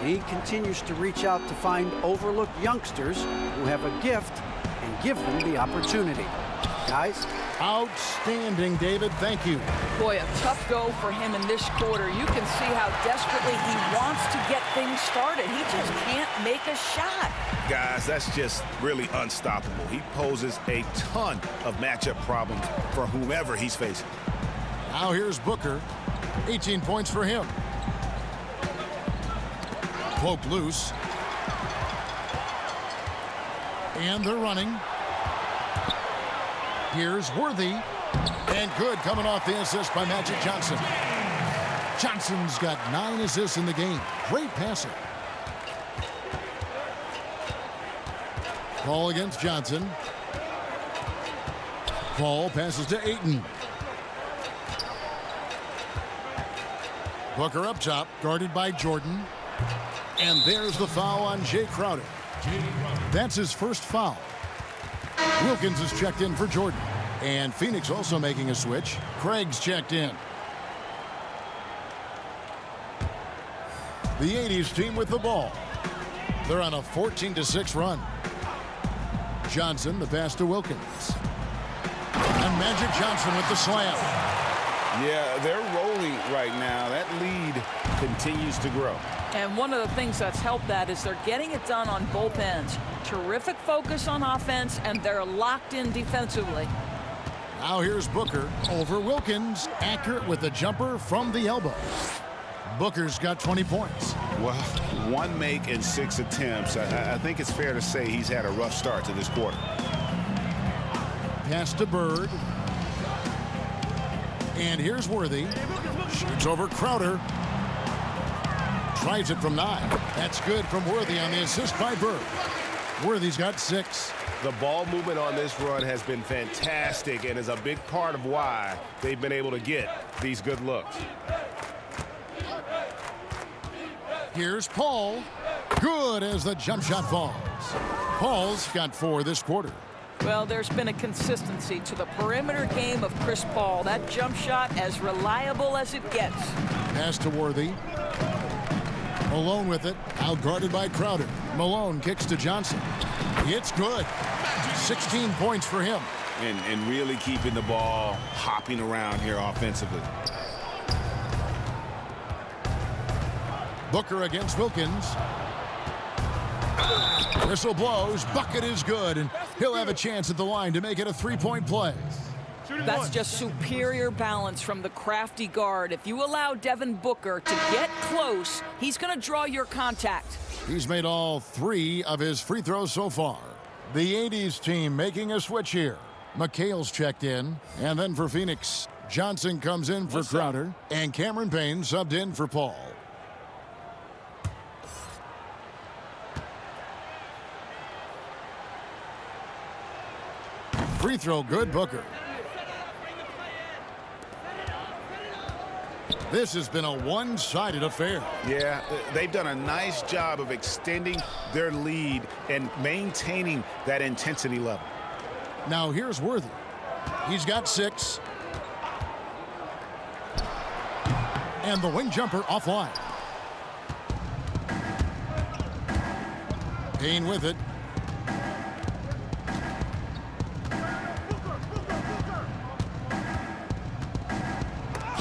He continues to reach out to find overlooked youngsters who have a gift and give them the opportunity. Guys? Outstanding, David. Thank you. Boy, a tough go for him in this quarter. You can see how desperately he wants to get things started. He just can't make a shot. Guys, that's just really unstoppable. He poses a ton of matchup problems for whomever he's facing. Now here's Booker. 18 points for him. Poked loose. And they're running. Here's Worthy. And good coming off the assist by Magic Johnson. Johnson's got 9 assists in the game. Great passer. Ball against Johnson. Ball passes to Ayton. Booker up top, guarded by Jordan. And there's the foul on Jay Crowder. That's his first foul. Wilkins is checked in for Jordan. And Phoenix also making a switch. Craig's checked in. The 80s team with the ball. They're on a 14-6 run. Johnson, the pass to Wilkins. And Magic Johnson with the slam. Yeah, they're rolling right now. That lead continues to grow. And one of the things that's helped that is they're getting it done on both ends. Terrific focus on offense, and they're locked in defensively. Now here's Booker over Wilkins. Accurate with the jumper from the elbow. Booker's got 20 points. Well, 1 make and 6 attempts. I think it's fair to say he's had a rough start to this quarter. Pass to Bird. And here's Worthy. Shoots over Crowder. Tries it from 9. That's good from Worthy on the assist by Bird. Worthy's got 6. The ball movement on this run has been fantastic and is a big part of why they've been able to get these good looks. Here's Paul. Good as the jump shot falls. Paul's got 4 this quarter. Well, there's been a consistency to the perimeter game of Chris Paul. That jump shot as reliable as it gets. Pass to Worthy. Malone with it. Out guarded by Crowder. Malone kicks to Johnson. It's good. 16 points for him. And really keeping the ball hopping around here offensively. Booker against Wilkins. Whistle blows. Bucket is good, and he'll have a chance at the line to make it a 3-point play. That's just superior balance from the crafty guard. If you allow Devin Booker to get close, he's going to draw your contact. He's made all 3 of his free throws so far. The 80s team making a switch here. McHale's checked in, and then for Phoenix, Johnson comes in for Crowder, and Cameron Payne subbed in for Paul. Free throw good, Booker. This has been a one-sided affair. Yeah, they've done a nice job of extending their lead and maintaining that intensity level. Now here's Worthy. He's got 6. And the wing jumper offline. Payne with it.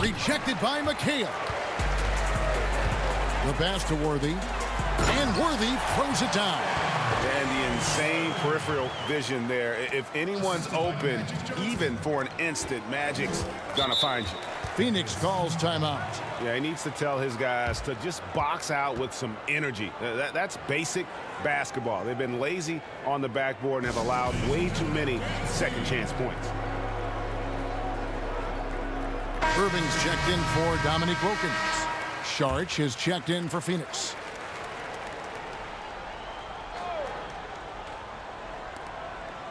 Rejected by McHale. The pass to Worthy. And Worthy throws it down. And the insane peripheral vision there. If anyone's open, even for an instant, Magic's gonna find you. Phoenix calls timeout. Yeah, he needs to tell his guys to just box out with some energy. That's basic basketball. They've been lazy on the backboard and have allowed way too many second chance points. Irving's checked in for Dominique Wilkins. Saric has checked in for Phoenix.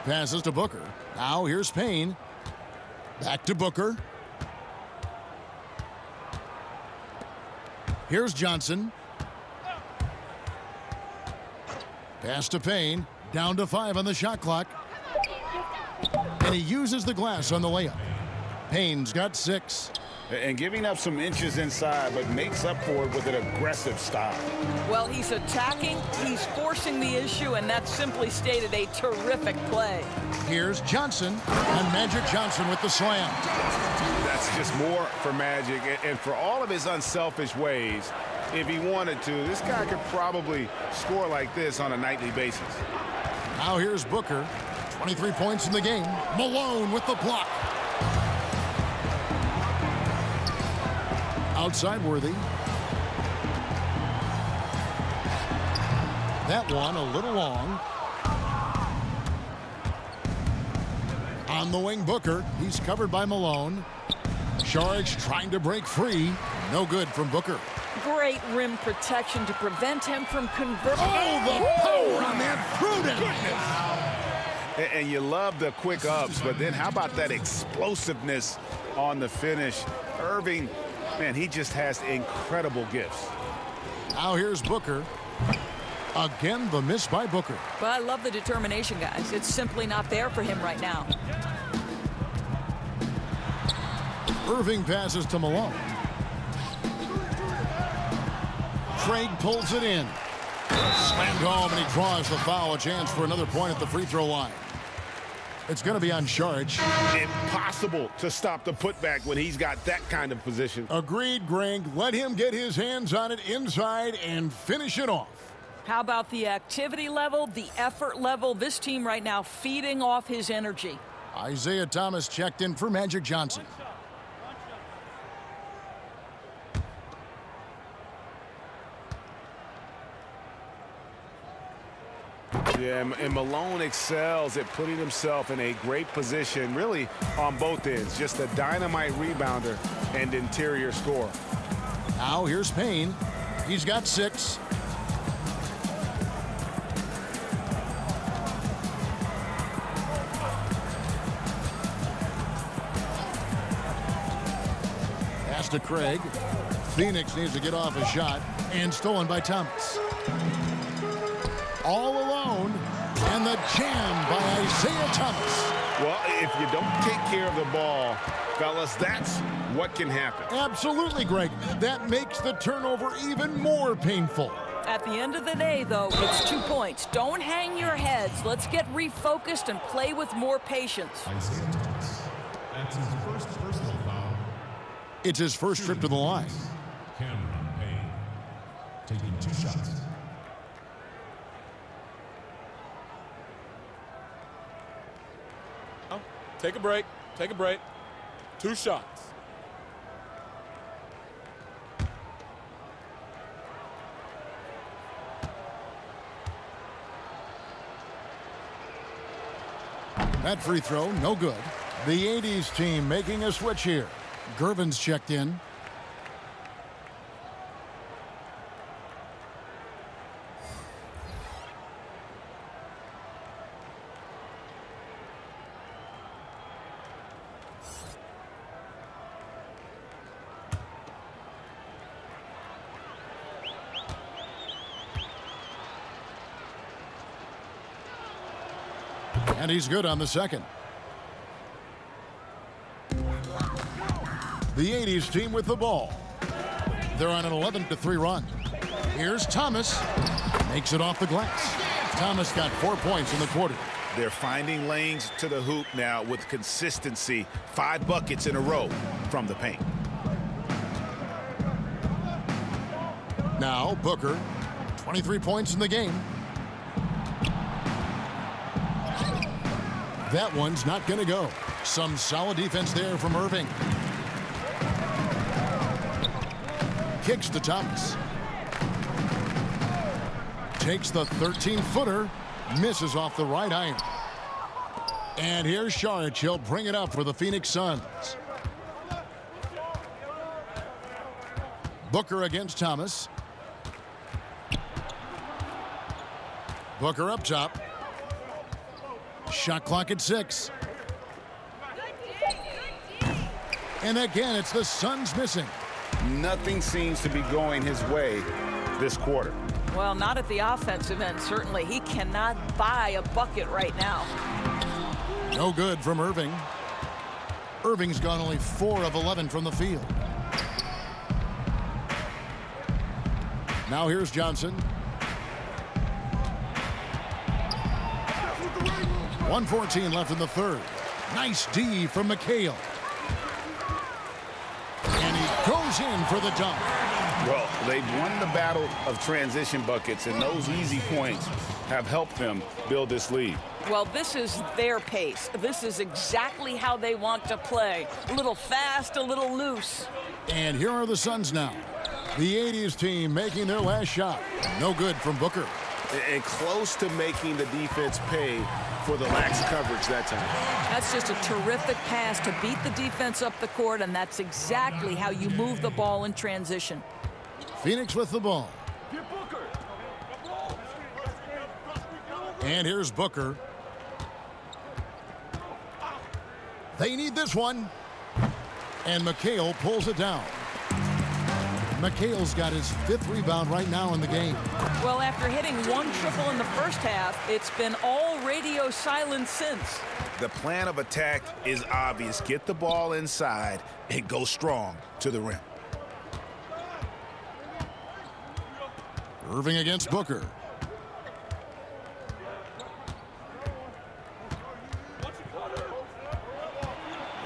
Passes to Booker. Now here's Payne. Back to Booker. Here's Johnson. Pass to Payne. Down to 5 on the shot clock. And he uses the glass on the layup. Payne's got 6. And giving up some inches inside, but makes up for it with an aggressive style. Well, he's attacking, he's forcing the issue, and that simply stated a terrific play. Here's Johnson, and Magic Johnson with the slam. That's just more for Magic, and for all of his unselfish ways, if he wanted to, this guy could probably score like this on a nightly basis. Now here's Booker, 23 points in the game. Malone with the block. Outside Worthy. That one a little long. On the wing, Booker. He's covered by Malone. Saric trying to break free. No good from Booker. Great rim protection to prevent him from converting. Oh, the power on that Pruden. And you love the quick ups, but then how about that explosiveness on the finish? Irving, man, he just has incredible gifts. Now here's Booker. Again, the miss by Booker. But I love the determination, guys. It's simply not there for him right now. Irving passes to Malone. Craig pulls it in. Slammed home, and he draws the foul. A chance for another point at the free throw line. It's going to be on Saric. Impossible to stop the putback when he's got that kind of position. Agreed, Greg. Let him get his hands on it inside and finish it off. How about the activity level, the effort level? This team right now feeding off his energy. Isaiah Thomas checked in for Magic Johnson. Yeah, and Malone excels at putting himself in a great position, really on both ends. Just a dynamite rebounder and interior scorer. Now here's Payne. He's got 6. Pass to Craig. Phoenix needs to get off a shot, and stolen by Thomas. All alone, and the jam by Isaiah Thomas. Well, if you don't take care of the ball, fellas, that's what can happen. Absolutely, Greg. That makes the turnover even more painful. At the end of the day, though, it's 2 points. Don't hang your heads. Let's get refocused and play with more patience. Isaiah Thomas. That's his first personal foul. It's his first trip to the line. Cameron Payne. Taking 2 shots. Take a break. Take a break. 2 shots. That free throw, no good. The 80s team making a switch here. Gervin's checked in. And he's good on the second. The 80s team with the ball. They're on an 11-3 run. Here's Thomas. Makes it off the glass. Thomas got 4 points in the quarter. They're finding lanes to the hoop now with consistency. 5 buckets in a row from the paint. Now Booker, 23 points in the game. That one's not going to go. Some solid defense there from Irving. Kicks to Thomas. Takes the 13-footer. Misses off the right iron. And here's Saric. He'll bring it up for the Phoenix Suns. Booker against Thomas. Booker up top. Shot clock at 6. And again, it's the Suns missing. Nothing seems to be going his way this quarter. Well, not at the offensive end, certainly. He cannot buy a bucket right now. No good from Irving. Irving's gone only 4 of 11 from the field. Now here's Johnson. 1:14 left in the third. Nice D from McHale. And he goes in for the dunk. Well, they've won the battle of transition buckets, and those easy points have helped them build this lead. Well, this is their pace. This is exactly how they want to play. A little fast, a little loose. And here are the Suns now. The 80s team making their last shot. No good from Booker. And close to making the defense pay for the lax coverage that time. That's just a terrific pass to beat the defense up the court, and that's exactly how you move the ball in transition. Phoenix with the ball. And here's Booker. They need this one. And McHale pulls it down. McHale's got his 5th rebound right now in the game. Well, after hitting 1 triple in the first half, it's been all radio silence since. The plan of attack is obvious. Get the ball inside and go strong to the rim. Irving against Booker.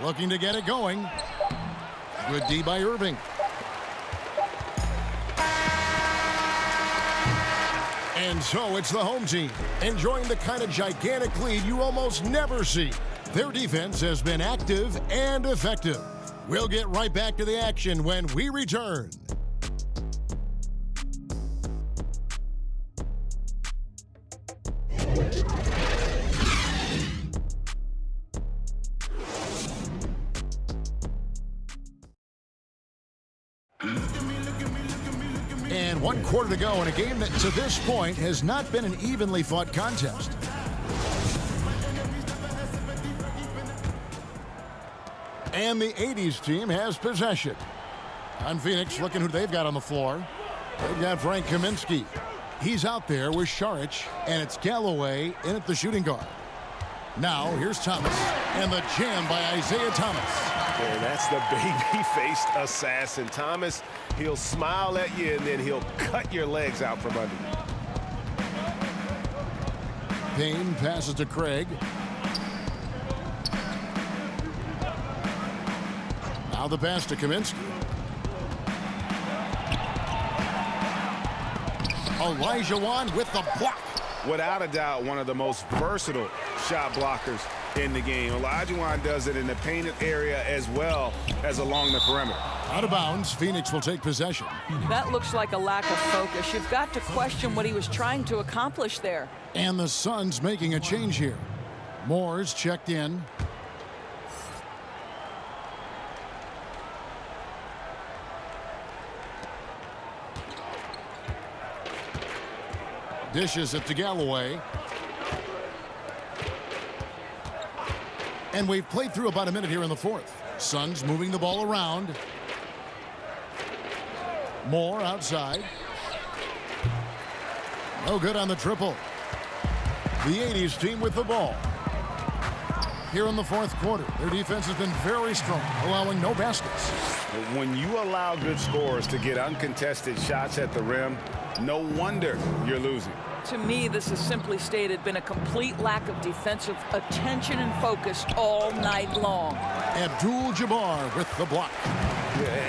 Looking to get it going. Good D by Irving. And so it's the home team enjoying the kind of gigantic lead you almost never see. Their defense has been active and effective. We'll get right back to the action when we return. And 1 quarter to go in a game that to this point has not been an evenly fought contest. And the 80s team has possession. On Phoenix, looking who they've got on the floor. They've got Frank Kaminsky. He's out there with Saric, and it's Galloway in at the shooting guard. Now, here's Thomas, and the jam by Isaiah Thomas. Yeah, that's the baby-faced assassin. Thomas, he'll smile at you, and then he'll cut your legs out from under you. Payne passes to Craig. Now the pass to Kaminsky. Elijah Wan with the block. Without a doubt, one of the most versatile shot blockers in the game. Olajuwon does it in the painted area as well as along the perimeter. Out of bounds, Phoenix will take possession. That looks like a lack of focus. You've got to question what he was trying to accomplish there. And the Suns making a change here. Moore's checked in. Dishes it to Galloway. And we've played through about a minute here in the fourth. Suns moving the ball around. Moore outside. No good on the triple. The 80s team with the ball. Here in the fourth quarter, their defense has been very strong, allowing no baskets. When you allow good scorers to get uncontested shots at the rim, no wonder you're losing. To me, this has simply stated been a complete lack of defensive attention and focus all night long. Abdul-Jabbar with the block.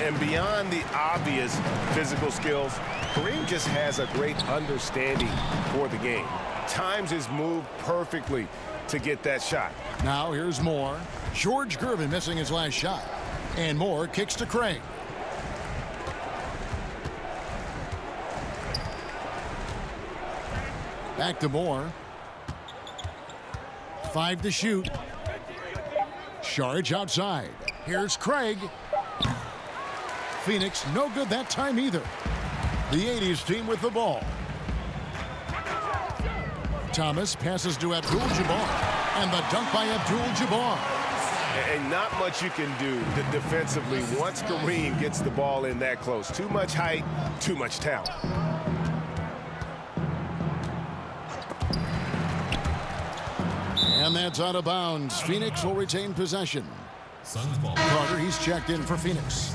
And beyond the obvious physical skills, Kareem just has a great understanding for the game. Times his move perfectly to get that shot. Now here's Moore. George Gervin missing his last shot. And Moore kicks to Craig. Back to Moore. 5 to shoot. Saric outside. Here's Craig. Phoenix no good that time either. The 80s team with the ball. Thomas passes to Abdul-Jabbar. And the dunk by Abdul-Jabbar. And not much you can do defensively once Kareem gets the ball in that close. Too much height, too much talent. And that's out of bounds. Phoenix will retain possession. Suns ball. Carter, he's checked in for Phoenix.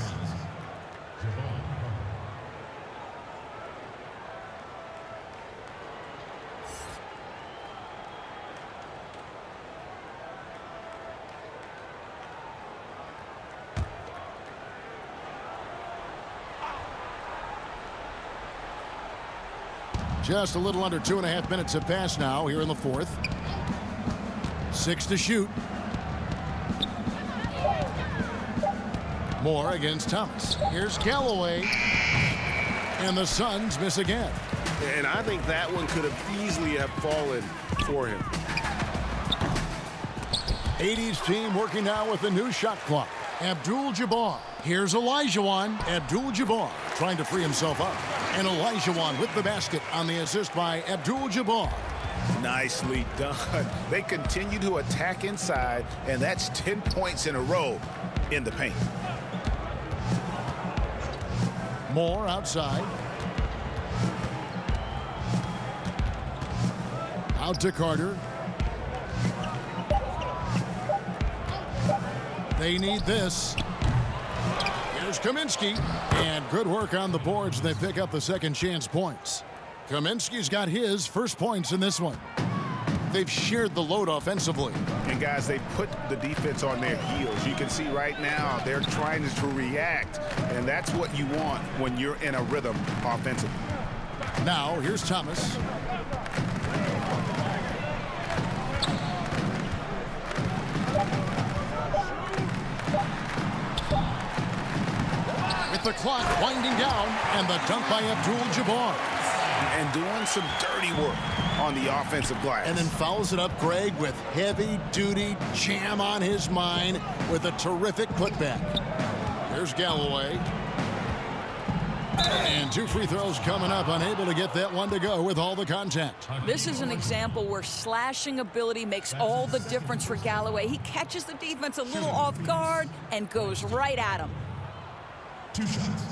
Just a little under 2.5 minutes have passed now here in the fourth. 6 to shoot. Moore against Thomas. Here's Galloway. And the Suns miss again. And I think that one could have easily have fallen for him. 80s team working now with the new shot clock. Abdul-Jabbar. Here's Olajuwon. Abdul-Jabbar trying to free himself up. And Olajuwon with the basket on the assist by Abdul-Jabbar. Nicely done. They continue to attack inside, and that's 10 points in a row in the paint. Moore outside. Out to Carter. They need this. Here's Kaminsky. And good work on the boards. They pick up the second chance points. Kaminsky's got his first points in this one. They've shared the load offensively. And guys, they put the defense on their heels. You can see right now they're trying to react, and that's what you want when you're in a rhythm offensively. Now here's Thomas. With the clock winding down, and the dunk by Abdul-Jabbar. And doing some dirty work on the offensive glass. And then fouls it up, Greg, with heavy-duty jam on his mind with a terrific putback. There's Galloway. And 2 free throws coming up, unable to get that one to go with all the contact. This is an example where slashing ability makes all the difference for Galloway. He catches the defense a little off guard and goes right at him. 2 shots.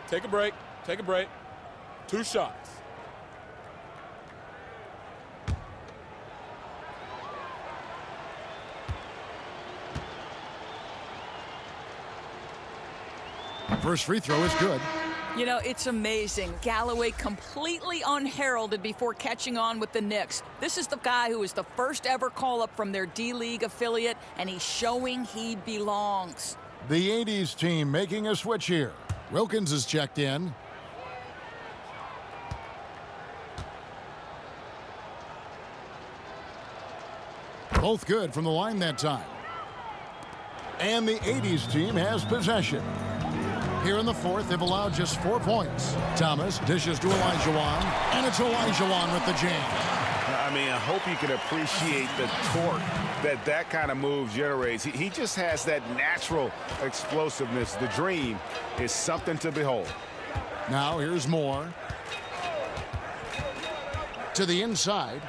Take a break. Take a break. 2 shots. First free throw is good. You know, it's amazing. Galloway completely unheralded before catching on with the Knicks. This is the guy who was the first ever call-up from their D-League affiliate, and he's showing he belongs. The 80s team making a switch here. Wilkins is checked in. Both good from the line that time. And the 80s team has possession. Here in the fourth, they've allowed just 4 points. Thomas dishes to Olajuwon, and it's Olajuwon with the jam. I mean, I hope you can appreciate the torque that kind of move generates. He just has that natural explosiveness. The dream is something to behold. Now here's Moore. To the inside.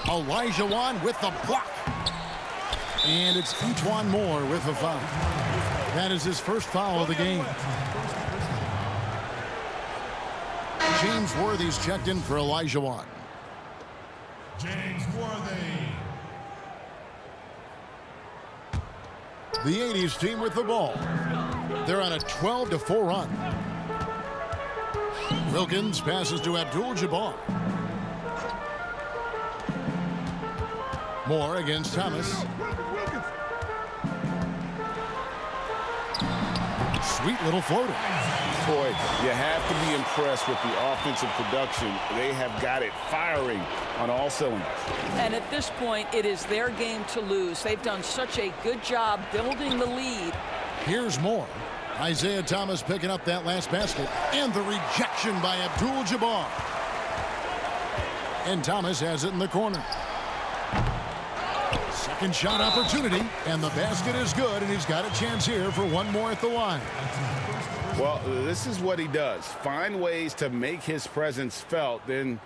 Olajuwon with the block. And it's E'Twaun Moore with the foul. That is his first foul of the game. James Worthy's checked in for Olajuwon. James Worthy. The 80s team with the ball. They're on a 12-4 run. Wilkins passes to Abdul-Jabbar. Moore against Thomas. Sweet little floater. Boy, you have to be impressed with the offensive production. They have got it firing on all cylinders. And at this point, it is their game to lose. They've done such a good job building the lead. Here's Moore. Isaiah Thomas picking up that last basket. And the rejection by Abdul-Jabbar. And Thomas has it in the corner. Second shot opportunity. And the basket is good. And he's got a chance here for one more at the line. Well, this is what he does. Find ways to make his presence felt. Then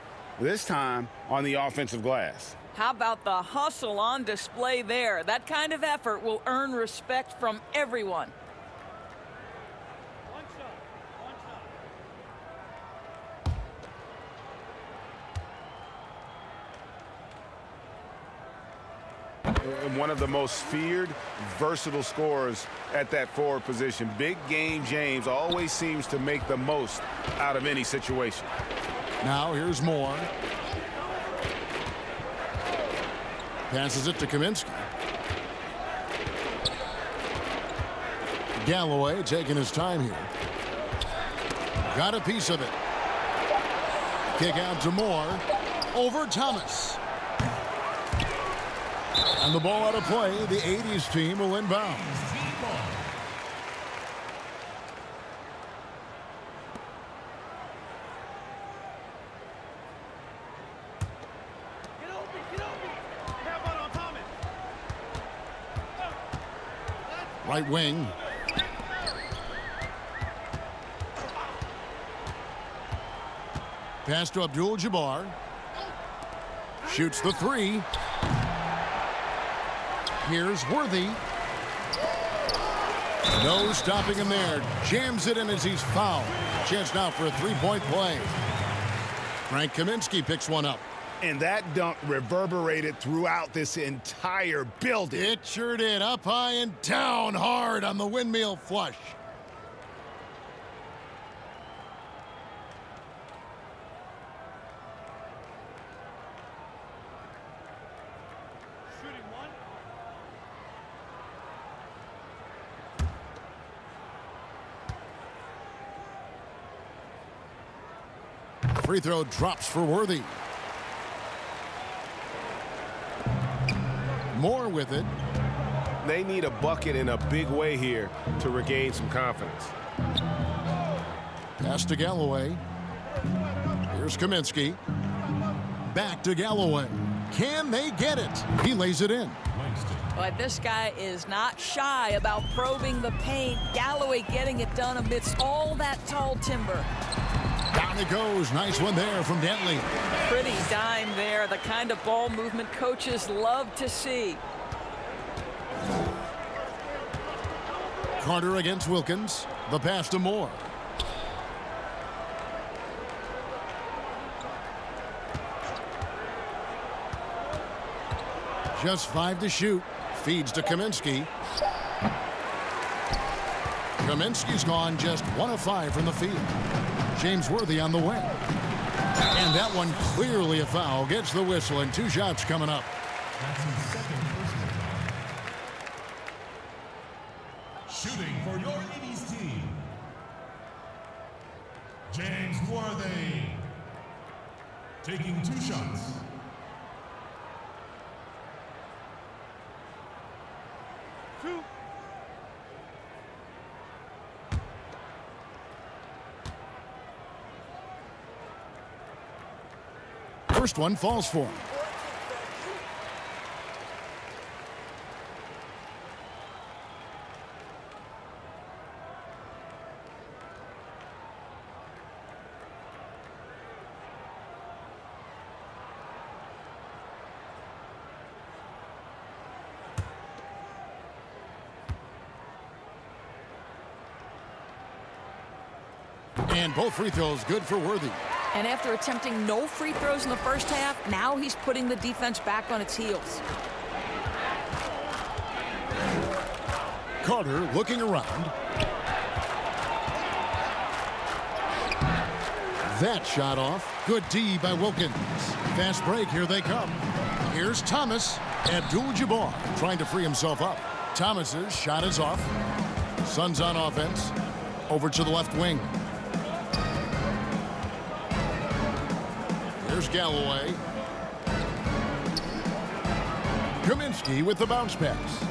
this time on the offensive glass. How about the hustle on display there? That kind of effort will earn respect from everyone. And one of the most feared, versatile scorers at that forward position. Big game James always seems to make the most out of any situation. Now here's Moore. Passes it to Kaminsky. Galloway taking his time here. Got a piece of it. Kick out to Moore. Over Thomas. And the ball out of play. The 80s team will inbound. Right wing. Pass to Abdul-Jabbar. Shoots the three. Here's Worthy. No stopping him there. Jams it in as he's fouled. Chance now for a three-point play. Frank Kaminsky picks one up. And that dunk reverberated throughout this entire building. It sure did. Up high and down hard on the windmill flush. Free throw drops for Worthy. Moore with it. They need a bucket in a big way here to regain some confidence. Pass to Galloway. Here's Kaminsky. Back to Galloway. Can they get it? He lays it in. But this guy is not shy about probing the paint. Galloway getting it done amidst all that tall timber. Down it goes. Nice one there from Dentley. Pretty dime there. The kind of ball movement coaches love to see. Carter against Wilkins. The pass to Moore. Just 5 to shoot. Feeds to Kaminsky. Kaminsky's gone just 1 of 5 from the field. James Worthy on the wing. And that one clearly a foul. Gets the whistle and 2 shots coming up. That's his second personal foul. Shooting for your 80s team, James Worthy. Taking 2 shots. First one falls for him. And both free throws good for Worthy. And after attempting no free throws in the first half, now he's putting the defense back on its heels. Carter looking around. That shot off. Good D by Wilkins. Fast break. Here they come. Here's Thomas. Abdul-Jabbar trying to free himself up. Thomas's shot is off. Suns on offense. Over to the left wing. Here's Galloway. Kaminsky with the bounce pass.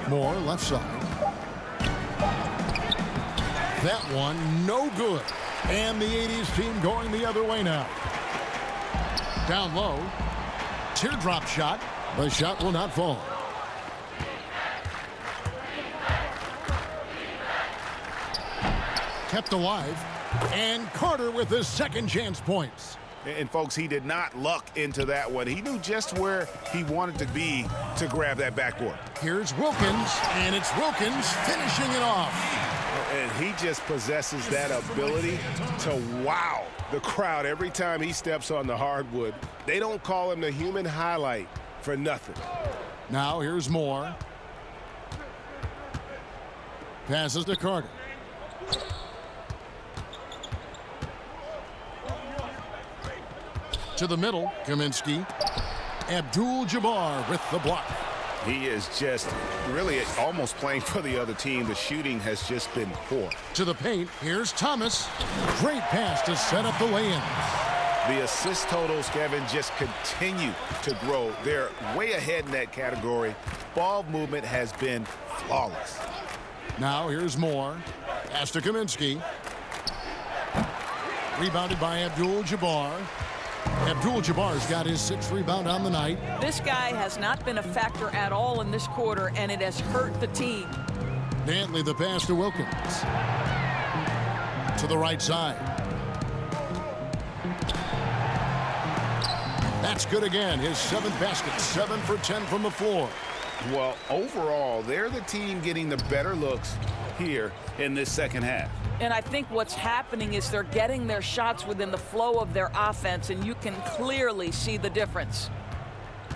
Moore left side. That one no good. And the 80s team going the other way now. Down low. Teardrop shot. The shot will not fall. Kept alive. And Carter with his second chance points. And folks, he did not luck into that one. He knew just where he wanted to be to grab that backboard. Here's Wilkins, and it's Wilkins finishing it off. And he just possesses that ability to wow the crowd every time he steps on the hardwood. They don't call him the human highlight for nothing. Now here's Moore. Passes to Carter. To the middle, Kaminsky. Abdul-Jabbar with the block. He is just really almost playing for the other team. The shooting has just been poor. To the paint, here's Thomas. Great pass to set up the lay-in. The assist totals, Kevin, just continue to grow. They're way ahead in that category. Ball movement has been flawless. Now here's Moore. Pass to Kaminsky. Rebounded by Abdul-Jabbar. Abdul-Jabbar's got his 6th rebound on the night. This guy has not been a factor at all in this quarter, and it has hurt the team. Dantley the pass to Wilkins. To the right side. That's good again. His 7th basket. 7 for 10 from the floor. Well, overall, they're the team getting the better looks here in this second half. And I think what's happening is they're getting their shots within the flow of their offense, and you can clearly see the difference.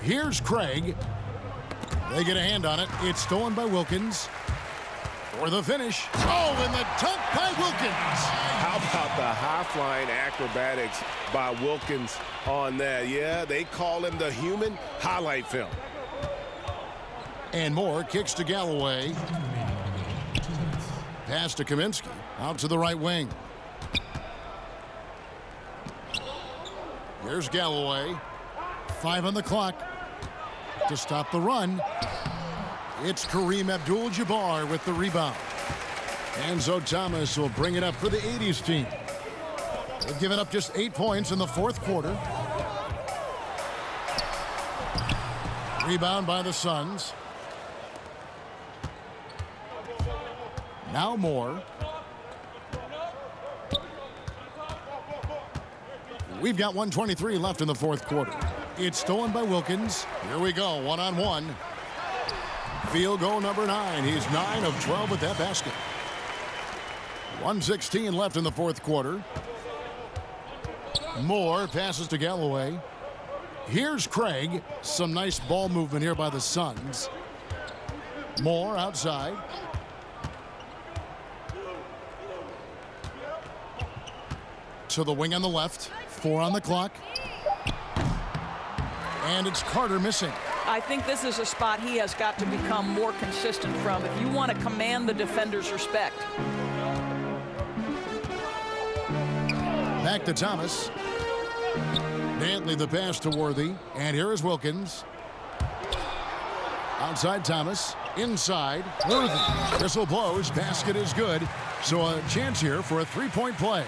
Here's Craig. They get a hand on it. It's stolen by Wilkins. For the finish. Oh, and the dunk by Wilkins. How about the high-flying acrobatics by Wilkins on that? Yeah, they call him the human highlight film. And Moore kicks to Galloway. Pass to Kaminsky. Out to the right wing. Here's Galloway. 5 on the clock to stop the run. It's Kareem Abdul-Jabbar with the rebound. Enzo Thomas will bring it up for the 80s team. They've given up just 8 points in the 4th quarter. Rebound by the Suns. Now Moore. We've got 1:23 left in the 4th quarter. It's stolen by Wilkins. Here we go, one-on-one. Field goal number 9. He's 9 of 12 with that basket. 1:16 left in the 4th quarter. Moore passes to Galloway. Here's Craig. Some nice ball movement here by the Suns. Moore outside. To the wing on the left. 4 on the clock. And it's Carter missing. I think this is a spot he has got to become more consistent from if you want to command the defender's respect. Back to Thomas. Dantley the pass to Worthy. And here is Wilkins. Outside Thomas. Inside Worthy. Whistle blows. Basket is good. So a chance here for a 3-point play.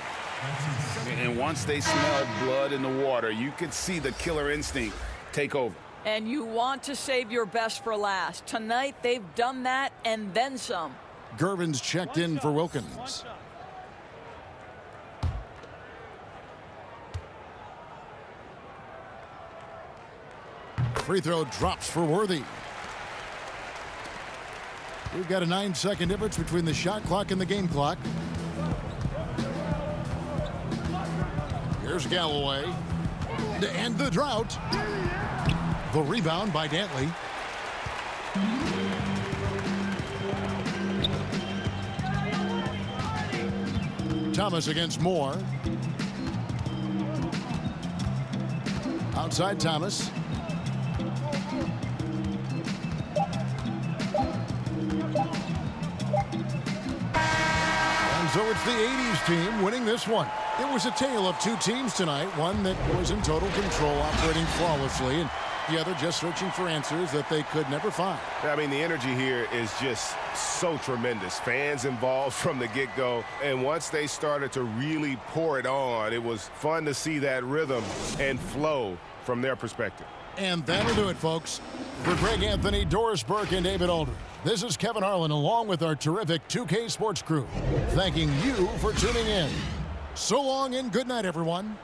And once they smelled blood in the water, you could see the killer instinct take over. And you want to save your best for last. Tonight, they've done that and then some. Gervin's checked in for Wilkins. Free throw drops for Worthy. We've got a 9-second difference between the shot clock and the game clock. Here's Galloway. To end the drought. The rebound by Dantley. Thomas against Moore. Outside Thomas. And so it's the 80s team winning this one. It was a tale of 2 teams tonight. One that was in total control, operating flawlessly, and the other just searching for answers that they could never find. I mean, the energy here is just so tremendous. Fans involved from the get-go, and once they started to really pour it on, it was fun to see that rhythm and flow from their perspective. And that'll do it, folks. For Greg Anthony, Doris Burke, and David Aldridge, this is Kevin Harlan along with our terrific 2K Sports crew, thanking you for tuning in. So long and good night, everyone.